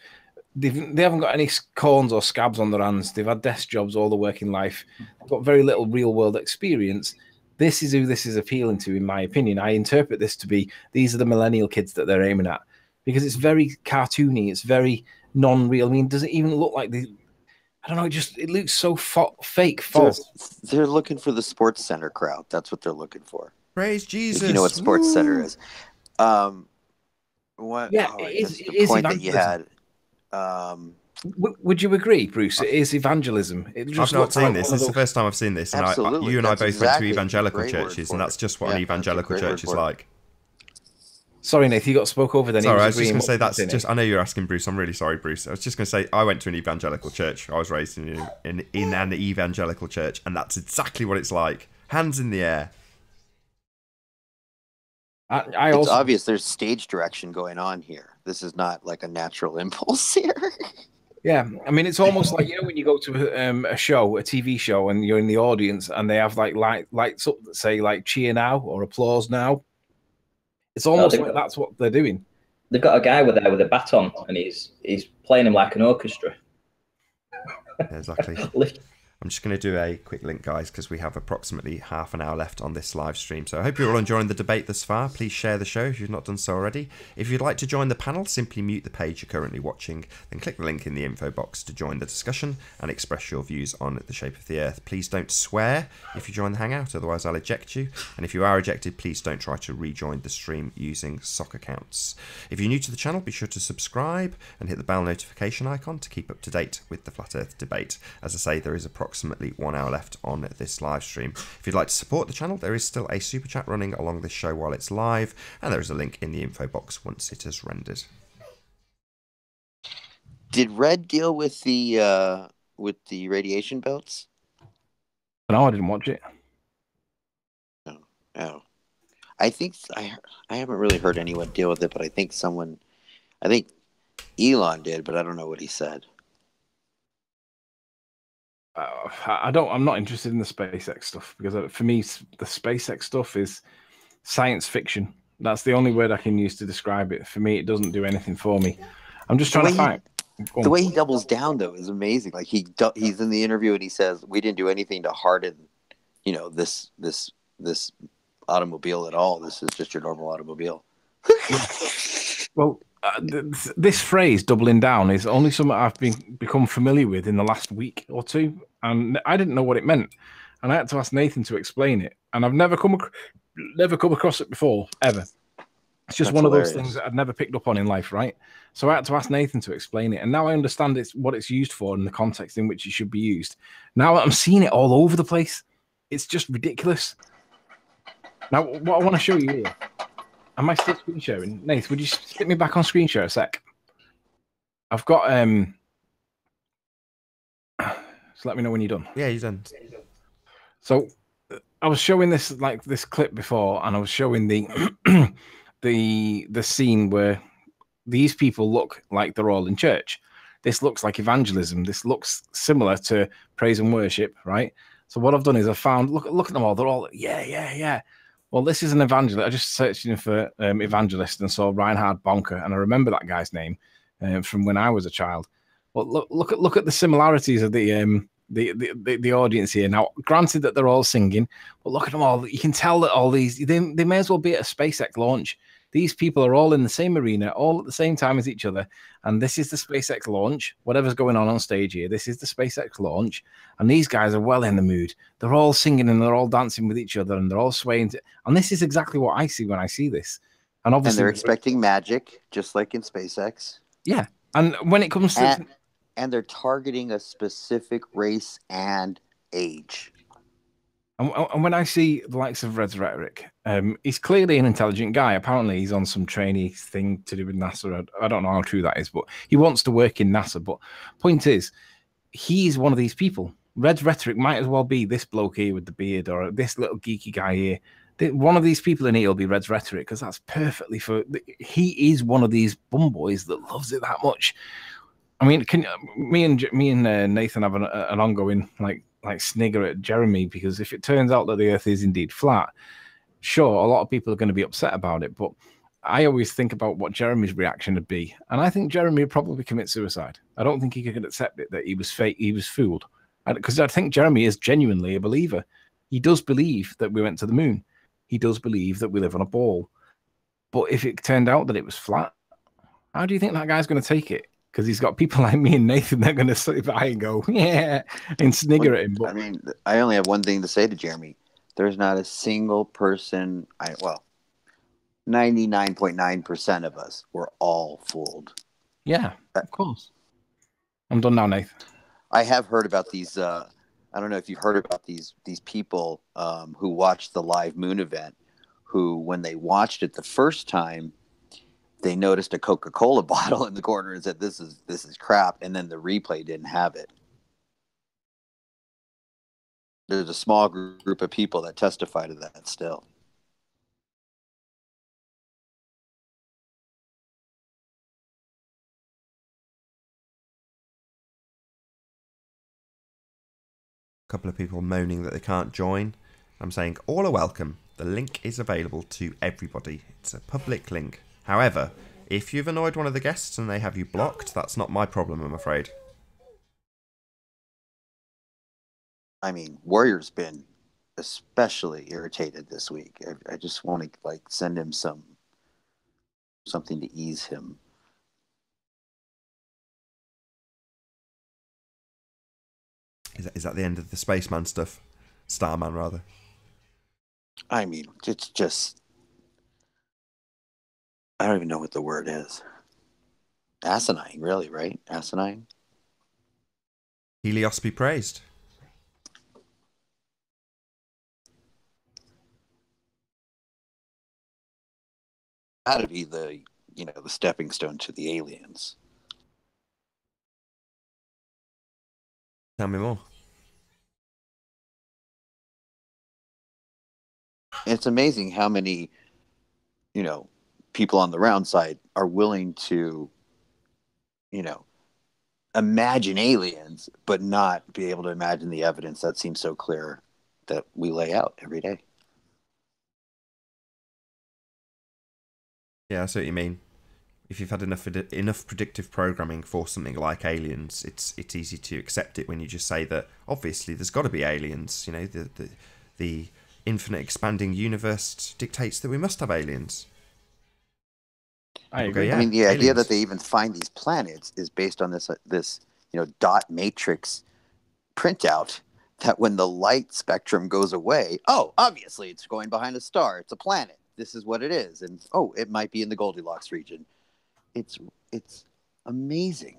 they haven't got any corns or scabs on their hands. They've had desk jobs all the working life. They've got very little real-world experience. This is who this is appealing to, in my opinion. I interpret this to be, these are the millennial kids that they're aiming at. Because it's very cartoony, it's very non-real. I mean, does it even look like I don't know, it looks so fake, false. They're looking for the Sports Center crowd. That's what they're looking for. Praise Jesus. If you know what Sports Center is. It is point that you had. Would you agree, Bruce? It is evangelism. It just I've not looks seen like this. one of This is the those- first time I've seen this. And Absolutely. you and I That's both went to exactly evangelical a great word churches, for and it. that's just what Yeah, an that's a evangelical great word church is for it. like. Sorry, Nathan, you got spoke over then. He Sorry, was I was just agreeing going to say what that's you were just. saying. I know you're asking, Bruce. I'm really sorry, Bruce. I was just going to say I went to an evangelical church. I was raised in an evangelical church, and that's exactly what it's like. Hands in the air. I It's also obvious there's stage direction going on here. This is not like a natural impulse here. Yeah, I mean, it's almost like, you know, when you go to a show, a TV show, and you're in the audience, and they have like lights up that say like "cheer now" or "applause now." It's almost like that's what they're doing. They've got a guy with a baton, and he's playing him like an orchestra. Yeah, exactly. I'm just going to do a quick link, guys, because we have approximately half an hour left on this live stream. So I hope you're all enjoying the debate thus far. Please share the show if you've not done so already. If you'd like to join the panel, simply mute the page you're currently watching, then click the link in the info box to join the discussion and express your views on the shape of the Earth. Please don't swear if you join the Hangout, otherwise I'll eject you. And if you are ejected, please don't try to rejoin the stream using sock accounts. If you're new to the channel, be sure to subscribe and hit the bell notification icon to keep up to date with the Flat Earth debate. As I say, there is approximately 1 hour left on this live stream. If you'd like to support the channel, there is still a super chat running along this show while it's live, and there is a link in the info box once it has rendered. Did Red deal with the radiation belts? No, I didn't watch it. Oh, I think I haven't really heard anyone deal with it, but I think Elon did, but I don't know what he said. I'm not interested in the SpaceX stuff because for me, the SpaceX stuff is science fiction. That's the only word I can use to describe it. For me, it doesn't do anything for me. I'm just trying to find. The way he doubles down, though, is amazing. Like he's in the interview and he says, "We didn't do anything to harden, this automobile at all. This is just your normal automobile." Well, this phrase "doubling down" is only something I've become familiar with in the last week or two, and I didn't know what it meant, and I had to ask Nathan to explain it, and I've never come across it before ever. It's just one of those things that I'd never picked up on in life, right? So I had to ask Nathan to explain it, and now I understand what it's used for and the context in which it should be used. Now I'm seeing it all over the place. It's just ridiculous. Now, what I want to show you here. Am I still screen sharing? Nath, would you stick me back on screen share a sec? I've got so let me know when you're done. Yeah, you're done. So I was showing this clip before, and I was showing the the scene where these people look like they're all in church. This looks like evangelism. This looks similar to praise and worship, right? So what I've done is I found look at them all. They're all yeah. Well, this is an evangelist. I just searched for evangelist and saw Reinhard Bonker, and I remember that guy's name from when I was a child. But look at the similarities of the audience here. Now, granted that they're all singing, but look at them all. You can tell that all these they may as well be at a SpaceX launch. These people are all in the same arena, all at the same time as each other. And this is the SpaceX launch. Whatever's going on stage here, this is the SpaceX launch. And these guys are well in the mood. They're all singing and they're all dancing with each other and they're all swaying. And this is exactly what I see when I see this. And obviously, they're expecting magic, just like in SpaceX. Yeah. And when it comes to... And they're targeting a specific race and age. And when I see the likes of Red's rhetoric, he's clearly an intelligent guy. Apparently, he's on some trainee thing to do with NASA. I don't know how true that is, but he wants to work in NASA. But point is, he's one of these people. Red's rhetoric might as well be this bloke here with the beard or this little geeky guy here. One of these people in here will be Red's rhetoric because that's perfectly for... He is one of these bum boys that loves it that much. I mean, me and Nathan have an ongoing like snigger at Jeremy, because if it turns out that the Earth is indeed flat, sure, a lot of people are going to be upset about it. But I always think about what Jeremy's reaction would be, and I think Jeremy would probably commit suicide. I don't think he could accept it that he was fake, he was fooled, because I think Jeremy is genuinely a believer. He does believe that we went to the moon. He does believe that we live on a ball. But if it turned out that it was flat, how do you think that guy's going to take it? Because he's got people like me and Nathan that are going to sit by and go, yeah, and snigger at him. But... I mean, I only have one thing to say to Jeremy. There's not a single person, 99.9% of us were all fooled. Yeah, of course. I'm done now, Nathan. I have heard about these. I don't know if you've heard about these people who watched the live moon event. Who, when they watched it the first time, they noticed a Coca-Cola bottle in the corner and said, "This is crap." And then the replay didn't have it. There's a small group of people that testify to that still. A couple of people moaning that they can't join. I'm saying all are welcome. The link is available to everybody. It's a public link. However, if you've annoyed one of the guests and they have you blocked, that's not my problem, I'm afraid. I mean, Warrior's been especially irritated this week. I just want to like send him something to ease him. Is that the end of the Spaceman stuff? Starman, rather. I mean, it's just, I don't even know what the word is. Asinine, really, right? Asinine? Helios be praised. That'd be the stepping stone to the aliens. Tell me more. It's amazing how many, people on the round side are willing to, imagine aliens, but not be able to imagine the evidence that seems so clear that we lay out every day. Yeah, I see what you mean. If you've had enough predictive programming for something like aliens, it's easy to accept it when you just say that obviously there's got to be aliens. You know, the infinite expanding universe dictates that we must have aliens. I agree. Yeah, I mean, the aliens. idea that they even find these planets is based on this dot matrix printout. That when the light spectrum goes away, obviously it's going behind a star. It's a planet. This is what it is, and it might be in the Goldilocks region. It's amazing.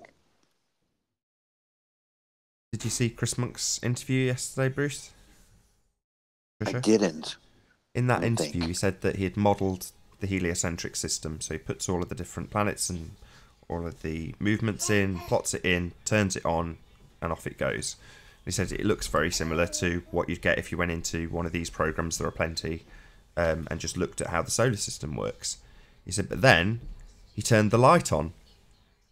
Did you see Chris Monk's interview yesterday, Bruce? I didn't. In that interview, he said that he had modelled the heliocentric system, so he puts all of the different planets and all of the movements in, plots it in, turns it on, and off it goes. He said it looks very similar to what you'd get if you went into one of these programs, there are plenty, and just looked at how the solar system works. He said, but then he turned the light on,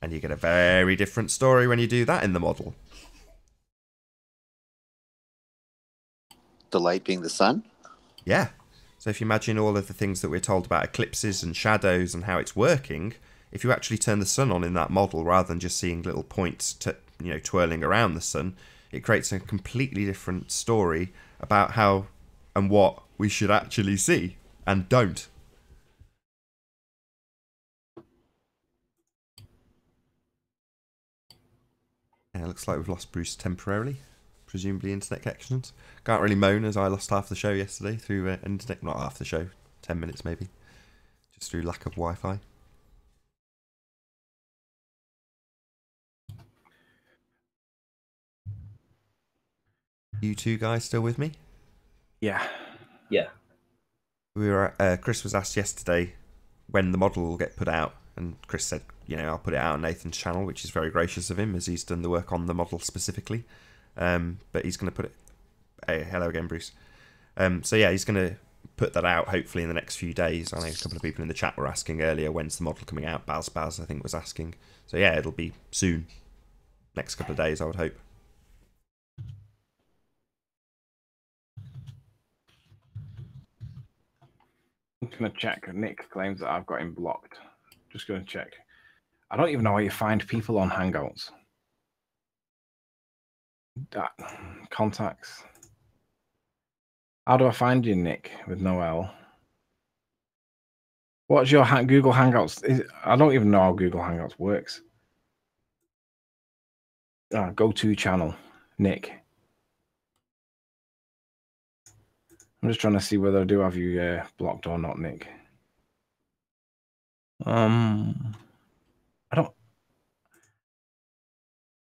and you get a very different story when you do that in the model. The light being the sun? Yeah. So if you imagine all of the things that we're told about eclipses and shadows and how it's working, if you actually turn the sun on in that model rather than just seeing little points twirling around the sun, it creates a completely different story about how and what we should actually see and don't. Yeah, it looks like we've lost Bruce temporarily. Presumably internet connections. Can't really moan as I lost half the show yesterday through internet. Not half the show, 10 minutes maybe. Just through lack of Wi-Fi. You two guys still with me? Yeah. Yeah. We were. Chris was asked yesterday when the model will get put out, and Chris said, I'll put it out on Nathan's channel, which is very gracious of him as he's done the work on the model specifically. But he's going to put it. Hey, hello again, Bruce. So yeah, he's going to put that out hopefully in the next few days. I know a couple of people in the chat were asking earlier when's the model coming out. Baz I think was asking. So yeah, it'll be soon. Next couple of days, I would hope. I'm just going to check. Nick claims that I've got him blocked. Just going to check. I don't even know how you find people on Hangouts. Contacts. How do I find you, Nick, with no L? What's your Google Hangouts? I don't even know how Google Hangouts works. Go to channel, Nick. I'm just trying to see whether I do have you blocked or not, Nick. I don't.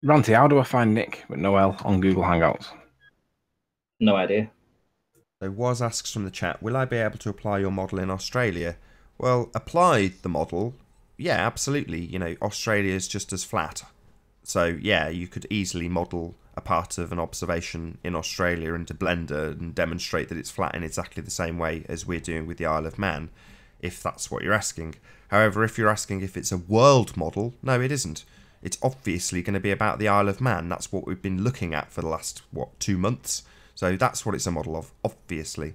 Ranty, how do I find Nick with no L on Google Hangouts? No idea. There was asks from the chat, will I be able to apply your model in Australia? Well, apply the model, yeah, absolutely. You know, Australia is just as flat. So, yeah, you could easily model a part of an observation in Australia into Blender and demonstrate that it's flat in exactly the same way as we're doing with the Isle of Man, if that's what you're asking. However, if you're asking if it's a world model, no, it isn't. It's obviously going to be about the Isle of Man. That's what we've been looking at for the last, 2 months? So that's what it's a model of, obviously.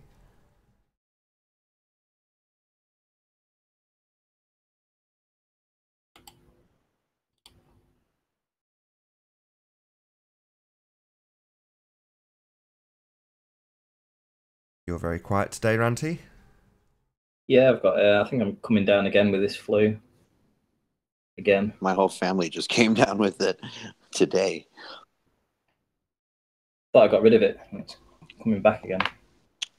You're very quiet today, Ranty. Yeah, I've got. I think I'm coming down again with this flu. Again. My whole family just came down with it today. Thought I got rid of it. It's coming back again.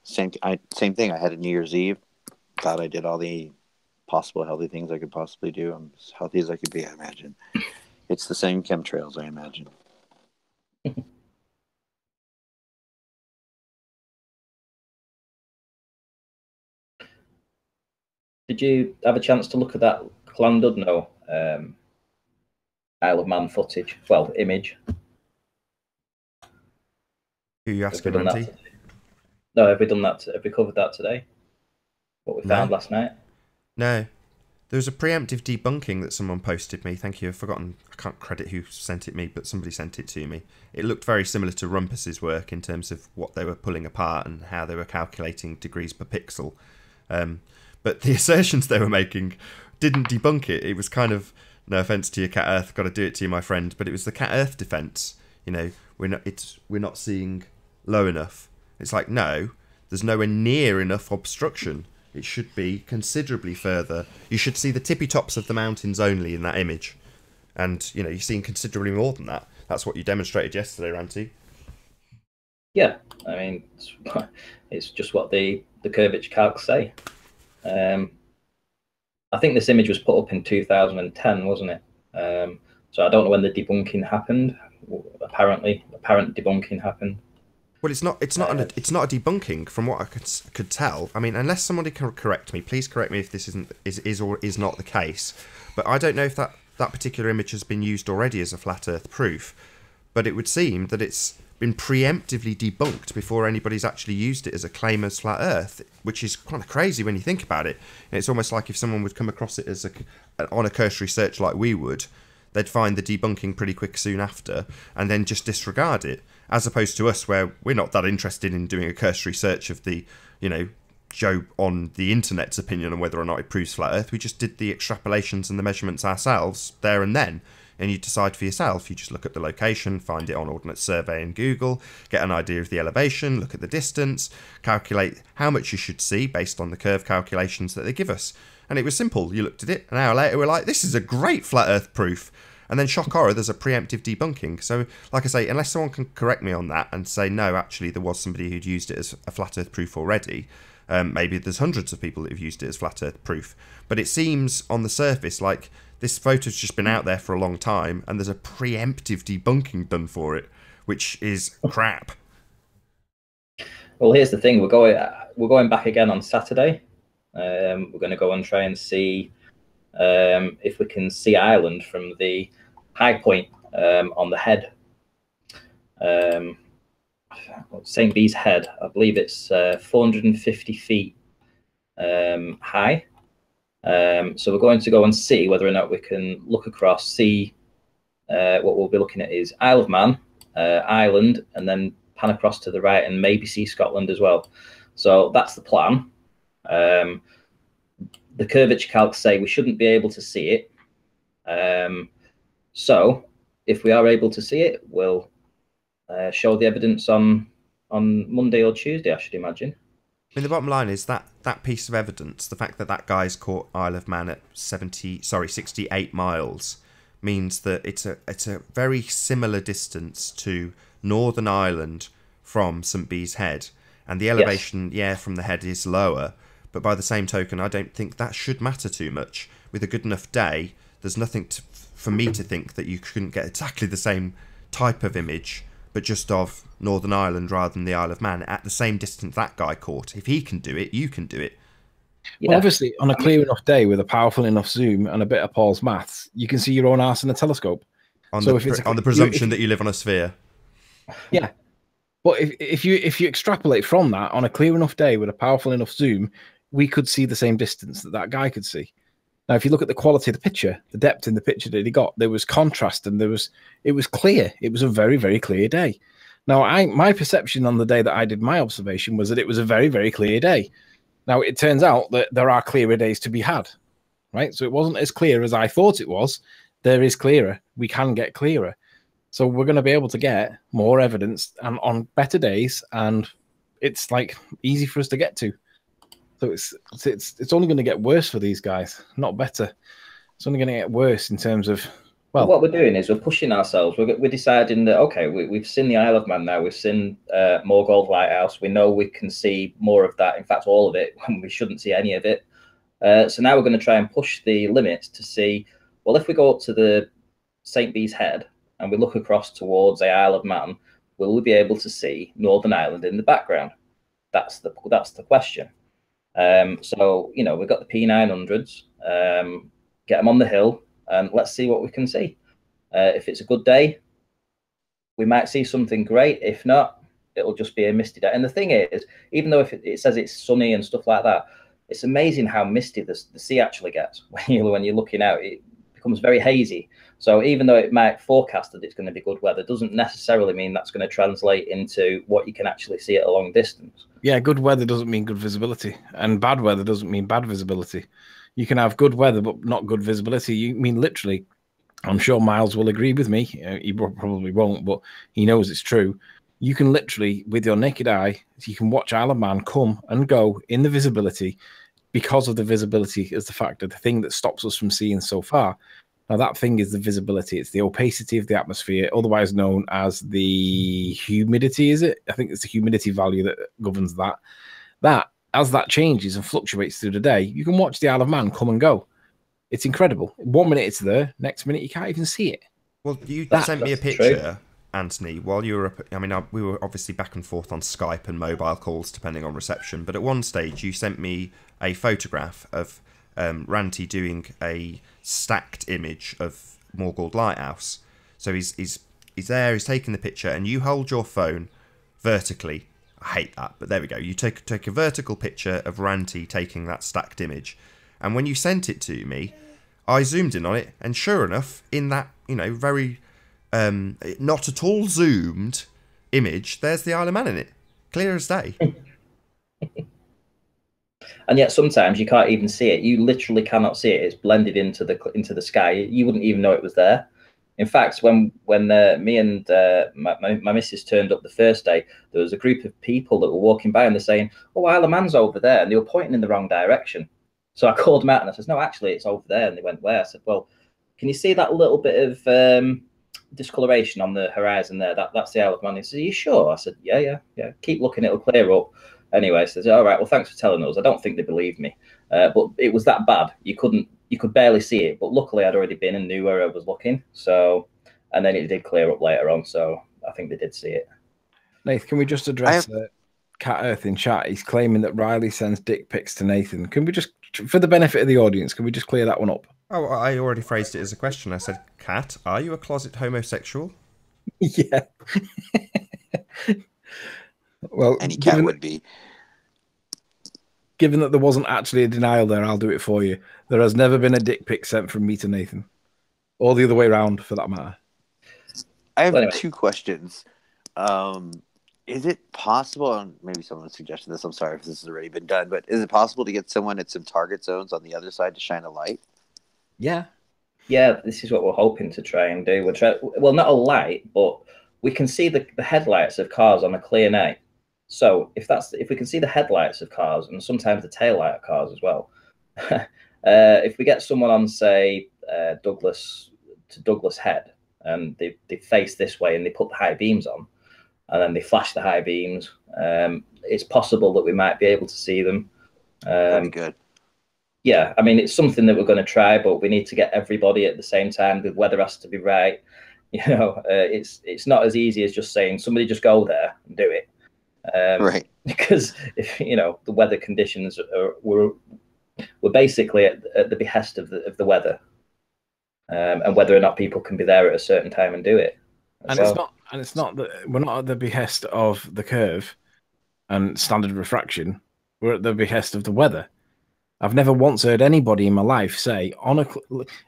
Same thing. I had a New Year's Eve. Thought I did all the possible healthy things I could possibly do. I'm as healthy as I could be, I imagine. It's the same chemtrails, I imagine. Did you have a chance to look at that Llandudno Isle of Man footage? Well, image. Who are you asking, Ranty? No, have we done that? Have we covered that today? What we found last night? No. There was a preemptive debunking that someone posted me. Thank you. I've forgotten. I can't credit who sent it me, but somebody sent it to me. It looked very similar to Rumpus's work in terms of what they were pulling apart and how they were calculating degrees per pixel. But the assertions they were making didn't debunk it. It was kind of, no offence to your Cat Earth, got to do it to you, my friend, but it was the Cat Earth defence. You know, we're not seeing low enough. It's like, no, there's nowhere near enough obstruction. It should be considerably further. You should see the tippy tops of the mountains only in that image. And, you know, you're seeing considerably more than that. That's what you demonstrated yesterday, Ranty. Yeah, I mean, it's just what the curvature calcs say. I think this image was put up in 2010, wasn't it? So I don't know when the debunking happened. Apparent debunking happened. Well, it's not a debunking from what I could tell. I mean, unless somebody can correct me, please correct me if this is or is not the case. But I don't know if that particular image has been used already as a flat Earth proof. But it would seem that it's been preemptively debunked before anybody's actually used it as a claim as flat Earth, which is kind of crazy when you think about it. And it's almost like if someone would come across it as on a cursory search like we would, they'd find the debunking pretty quick soon after and then just disregard it, as opposed to us where we're not that interested in doing a cursory search of the, you know, Joe on the internet's opinion on whether or not it proves flat Earth. We just did the extrapolations and the measurements ourselves there and then. And you decide for yourself. You just look at the location, find it on Ordnance Survey in Google, get an idea of the elevation, look at the distance, calculate how much you should see based on the curve calculations that they give us. And it was simple. You looked at it, an hour later we're like, this is a great flat Earth proof. And then shock horror, there's a preemptive debunking. So, like I say, unless someone can correct me on that and say, no, actually there was somebody who'd used it as a flat Earth proof already, maybe there's hundreds of people that have used it as flat Earth proof. But it seems on the surface like this photo's just been out there for a long time and there's a preemptive debunking done for it, which is crap. Well, here's the thing. We're going back again on Saturday. We're going to go and try and see if we can see Ireland from the high point on the head. St. Bees Head, I believe it's 450 feet high. So we're going to go and see whether or not we can look across, see what we'll be looking at is Isle of Man, Ireland, and then pan across to the right and maybe see Scotland as well. So that's the plan. The curvature calcs say we shouldn't be able to see it. So if we are able to see it, we'll show the evidence on Monday or Tuesday, I should imagine. I mean, the bottom line is that piece of evidence, the fact that that guy's caught Isle of Man at 68 miles, means that it's a very similar distance to Northern Ireland from St. Bees Head, and the elevation, from the head is lower. But by the same token, I don't think that should matter too much. With a good enough day, there's nothing for me to think that you couldn't get exactly the same type of image, but just of Northern Ireland rather than the Isle of Man at the same distance that guy caught. If he can do it, you can do it. Yeah. Well, obviously, on a clear enough day with a powerful enough zoom and a bit of Paul's maths, you can see your own arse in a telescope. On So the presumption that you live on a sphere. Yeah. But if you extrapolate from that, on a clear enough day with a powerful enough zoom, we could see the same distance that guy could see. Now, if you look at the quality of the picture, the depth in the picture that he got, there was contrast and it was clear. It was a very, very clear day. Now, my perception on the day that I did my observation was that it was a very, very clear day. Now, it turns out that there are clearer days to be had, right? So it wasn't as clear as I thought it was. There is clearer. We can get clearer. So we're going to be able to get more evidence and on better days, and it's like easy for us to get to. So it's only going to get worse for these guys, not better. It's only going to get worse in terms of, well, what we're doing is we're pushing ourselves. We're deciding that, okay, we've seen the Isle of Man now. We've seen Moorgold Lighthouse. We know we can see more of that. In fact, all of it, when we shouldn't see any of it. So now we're going to try and push the limits to see, well, if we go up to the St. Bees Head and we look across towards the Isle of Man, will we be able to see Northern Ireland in the background? That's the question. So, you know, we've got the P900s, get them on the hill, and let's see what we can see. If it's a good day, we might see something great. If not, it'll just be a misty day. And the thing is, even though if it says it's sunny and stuff like that, it's amazing how misty the sea actually gets when you're looking out. It becomes very hazy. So even though it might forecast that it's going to be good weather, doesn't necessarily mean that's going to translate into what you can actually see at a long distance. Yeah, good weather doesn't mean good visibility, and bad weather doesn't mean bad visibility. You can have good weather but not good visibility. You mean literally, I'm sure Miles will agree with me. He probably won't, but he knows it's true. You can literally, with your naked eye, you can watch Isle of Man come and go in the visibility because of the visibility is the factor, the thing that stops us from seeing so far. Now, that thing is the visibility. It's the opacity of the atmosphere, otherwise known as the humidity, is it? I think it's the humidity value that governs that. As that changes and fluctuates through the day, you can watch the Isle of Man come and go. It's incredible. 1 minute it's there, next minute you can't even see it. Well, you sent me a picture, Anthony, while you were up. I mean, we were obviously back and forth on Skype and mobile calls, depending on reception. But at one stage, you sent me a photograph of Ranty doing a stacked image of Moorgold Lighthouse. So he's there, he's taking the picture, and you hold your phone vertically. I hate that, but there we go. You take a vertical picture of Ranty taking that stacked image, and when you sent it to me, I zoomed in on it, and sure enough, in that, you know, very not at all zoomed image, there's the Isle of Man in it, clear as day. And yet sometimes you can't even see it. You literally cannot see it. It's blended into the sky. You wouldn't even know it was there. In fact, when me and my missus turned up the first day, there was a group of people that were walking by and they're saying, "Oh, Isle of Man's over there," and they were pointing in the wrong direction. So I called them out and I said, "No, actually, it's over there." And they went, "Where?" I said, "Well, can you see that little bit of discoloration on the horizon there? That's the Isle of Man." He said, "Are you sure?" I said, Yeah. Keep looking, it'll clear up." Anyway, says, "All right, well, thanks for telling us." I don't think they believed me, but it was that bad. You could barely see it. But luckily, I'd already been and knew where I was looking. So, and then it did clear up later on. So I think they did see it. Nathan, can we just address Cat Earth in chat? He's claiming that Riley sends dick pics to Nathan. Can we just, for the benefit of the audience, can we just clear that one up? Oh, I already phrased it as a question. I said, "Cat, are you a closet homosexual?" Yeah. Well, any cat would be. Given that there wasn't actually a denial there, I'll do it for you. There has never been a dick pic sent from me to Nathan, or the other way around, for that matter. I have two questions. Is it possible, and maybe someone suggested this, I'm sorry if this has already been done, but is it possible to get someone at some target zones on the other side to shine a light? Yeah. Yeah, this is what we're hoping to try and do. Well, not a light, but we can see the headlights of cars on a clear night. So if we can see the headlights of cars and sometimes the tail light of cars as well, if we get someone on, say, Douglas Head, and they face this way and they put the high beams on, and then they flash the high beams, it's possible that we might be able to see them. That'd be good. yeah, I mean, it's something that we're going to try, but we need to get everybody at the same time. The weather has to be right. It's not as easy as just saying somebody just go there and do it. Right. Because if the weather conditions we're basically at the behest of the weather, and whether or not people can be there at a certain time and do it. And it's not that we're not at the behest of the curve and standard refraction. We're at the behest of the weather. I've never once heard anybody in my life say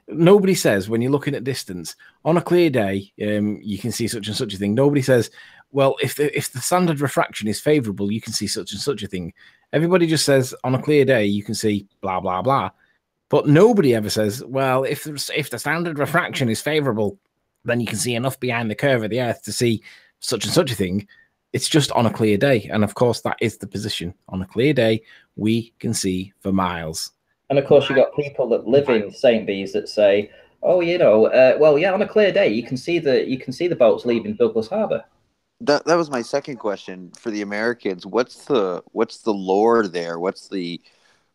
nobody says when you're looking at distance on a clear day, you can see such and such a thing. Nobody says, well, if the standard refraction is favorable, you can see such and such a thing. Everybody just says on a clear day, you can see blah, blah, blah. But nobody ever says, well, if the standard refraction is favorable, then you can see enough behind the curve of the Earth to see such and such a thing. It's just on a clear day. And of course, that is the position. On a clear day, we can see for miles. And of course, you've got people that live in St. Bees that say, oh, well, yeah, on a clear day, you can see the boats leaving Douglas Harbor. That was my second question for the Americans. What's the lore there? What's the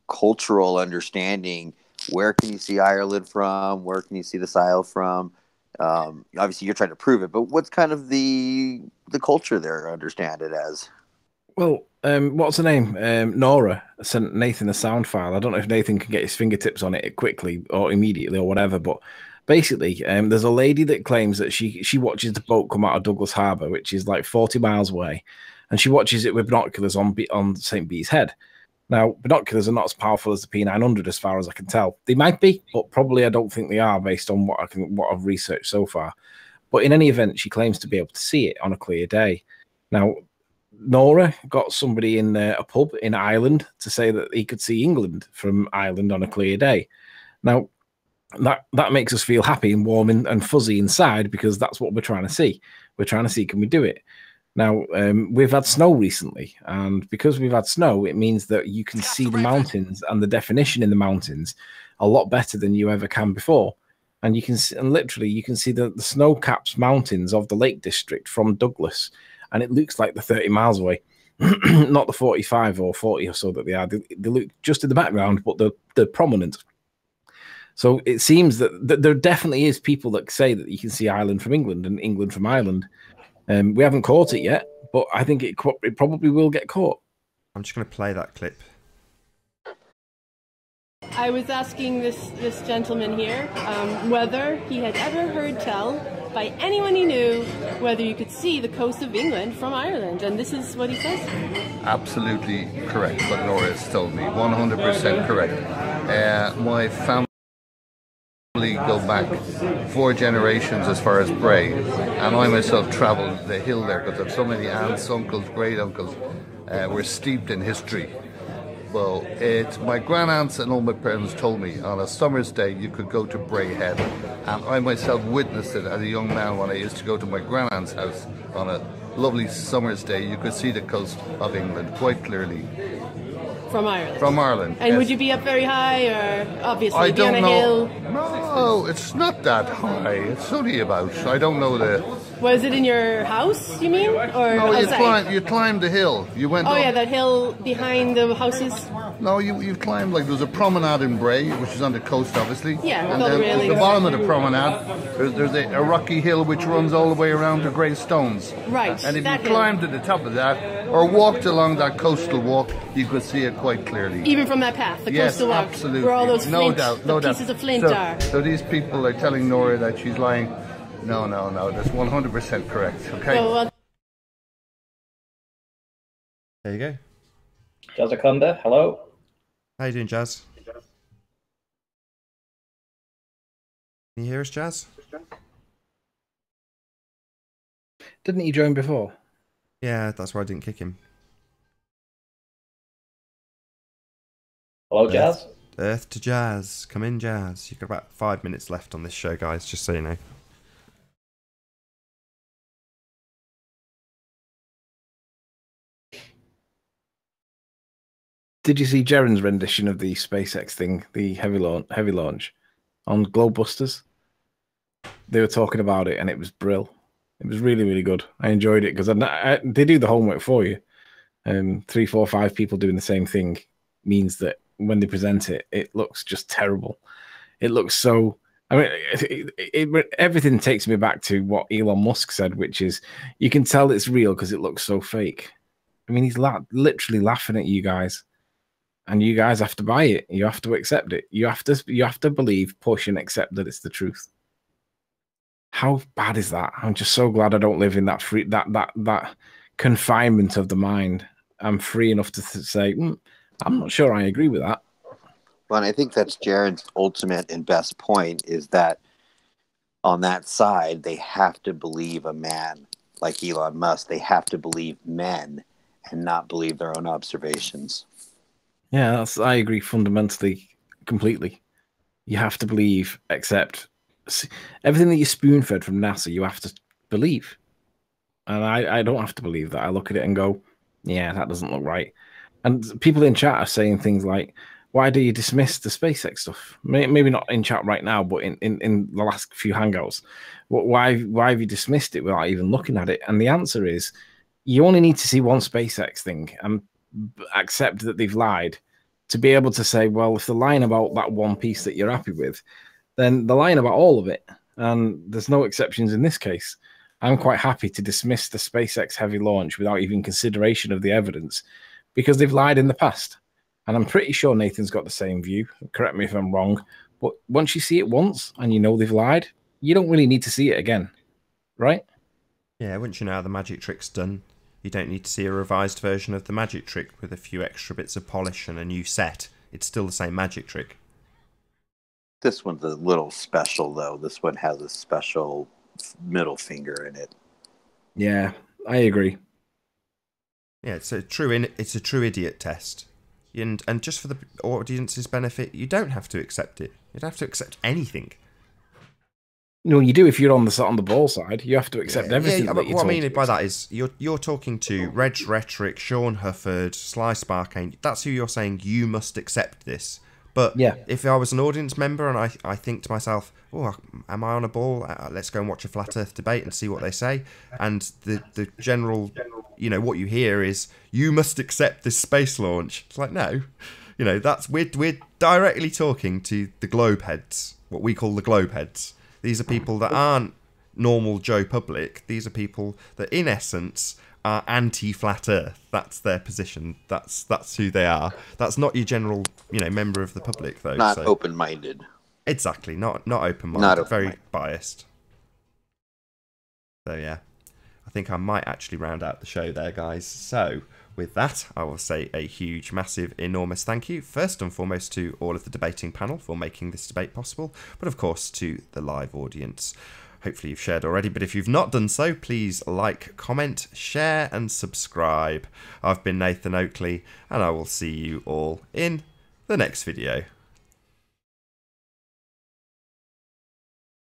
cultural understanding? Where can you see Ireland from? Where can you see this isle from? Obviously, you're trying to prove it, but what's kind of the culture there? Understand it as? Well, what's her name? Nora sent Nathan a sound file. I don't know if Nathan can get his fingertips on it quickly or immediately or whatever, but basically, there's a lady that claims that she watches the boat come out of Douglas Harbor, which is like 40 miles away, and she watches it with binoculars on St. Bees Head. Now, binoculars are not as powerful as the P900 as far as I can tell. They might be, but probably I don't think they are based on what I've researched so far. But in any event, she claims to be able to see it on a clear day. Now, Nora got somebody in a pub in Ireland to say that he could see England from Ireland on a clear day. Now, that makes us feel happy and warm and fuzzy inside, because that's what we're trying to see. We're trying to see, can we do it? Now, we've had snow recently, and because we've had snow, it means that you can see the mountains and the definition in the mountains a lot better than you ever can before. And you can see, and literally you can see the snow-capped mountains of the Lake District from Douglas, and it looks like they're 30 miles away, not the 45 or 40 or so that they are. They look just in the background, but they're prominent. So it seems that there definitely is people that say that you can see Ireland from England and England from Ireland. We haven't caught it yet, but I think it probably will get caught. I'm just going to play that clip. I was asking this gentleman here whether he had ever heard tell by anyone he knew whether you could see the coast of England from Ireland, and this is what he says. Absolutely correct, what Nora has told me. 100% correct. My family go back 4 generations as far as Bray, and I myself travelled the hill there because I have so many aunts, uncles, great uncles. We're steeped in history. Well, my granddaunts and all my parents told me on a summer's day you could go to Bray Head, and I myself witnessed it as a young man when I used to go to my grandaunt's house on a lovely summer's day. You could see the coast of England quite clearly. From Ireland? From Ireland, And yes. Would you be up very high, or obviously I don't on a hill? No, it's not that high. It's only about, I don't know the... Was it in your house, you mean? Or no, you climbed the hill. You went up. Yeah, that hill behind the houses? No, you climbed, like, there was a promenade in Bray, which is on the coast, obviously. Yeah, and then at the bottom of the promenade, there's a rocky hill which runs all the way around to grey stones. Right. And if you climbed to the top of that, or walked along that coastal walk, you could see it quite clearly. Even from that path, the coastal walk? Yes, absolutely. Where all those pieces of flint are. So these people are telling Nora that she's lying. No, that's 100% correct, okay? There you go. Jazz Akonda, hello. How you doing, Jazz? Can you hear us, Jazz? Didn't he join before? Yeah, that's why I didn't kick him. Hello, Jazz. Earth to Jazz. Come in, Jazz. You've got about 5 minutes left on this show, guys, just so you know. Did you see Jaren's rendition of the SpaceX thing, the heavy launch on Globebusters? They were talking about it, and it was brill. It was really, really good. I enjoyed it because they do the homework for you. 3, 4, 5 people doing the same thing means that when they present it, it looks just terrible. It looks so. I mean, everything takes me back to what Elon Musk said, which is you can tell it's real because it looks so fake. I mean, he's literally laughing at you guys, and you guys have to buy it. You have to accept it. You have to believe, push, and accept that it's the truth. How bad is that? I'm just so glad I don't live in that that confinement of the mind. I'm free enough to say, I'm not sure I agree with that. Well, and I think that's Jared's ultimate and best point is that on that side, they have to believe a man like Elon Musk. They have to believe men and not believe their own observations. Yeah, I agree fundamentally, completely. You have to believe, accept. Everything that you spoon-fed from NASA, you have to believe. And I don't have to believe that. I look at it and go, yeah, that doesn't look right. And people in chat are saying things like, why do you dismiss the SpaceX stuff? Maybe not in chat right now, but in the last few Hangouts. Why have you dismissed it without even looking at it? And the answer is, you only need to see one SpaceX thing and accept that they've lied to be able to say, well, if they're lying about that one piece that you're happy with, then they're lying about all of it. And there's no exceptions in this case. I'm quite happy to dismiss the SpaceX heavy launch without even consideration of the evidence because they've lied in the past. And I'm pretty sure Nathan's got the same view. Correct me if I'm wrong. But once you see it once and you know they've lied, you don't really need to see it again. Right? Yeah, once you know how the magic trick's done, you don't need to see a revised version of the magic trick with a few extra bits of polish and a new set. It's still the same magic trick. This one's a little special, though. This one has a special middle finger in it. Yeah, I agree. Yeah, it's a true idiot test. And just for the audience's benefit, you don't have to accept it. You don't have to accept anything. No, you do if you're on the ball side. You have to accept everything. Yeah, but what I mean by that is you're talking to Reg Rhetoric, Sean Hufford, Sly Sparkane. That's who you're saying you must accept this. But yeah, if I was an audience member and I think to myself, oh, am I on a ball? Let's go and watch a Flat Earth debate and see what they say. And the general, what you hear is, you must accept this space launch. It's like, no. We're directly talking to the globe heads, what we call the globe heads. These are people that aren't normal Joe Public. These are people that, in essence, are anti-flat Earth. That's their position. That's who they are. That's not your general, member of the public, though. Not open-minded. Exactly. Not open-minded. Not open-minded. Very biased. So yeah, I think I might actually round out the show there, guys. So with that, I will say a huge, massive, enormous thank you, first and foremost, to all of the debating panel for making this debate possible, but of course to the live audience. Hopefully you've shared already, but if you've not done so, please like, comment, share and subscribe. I've been Nathan Oakley, and I will see you all in the next video.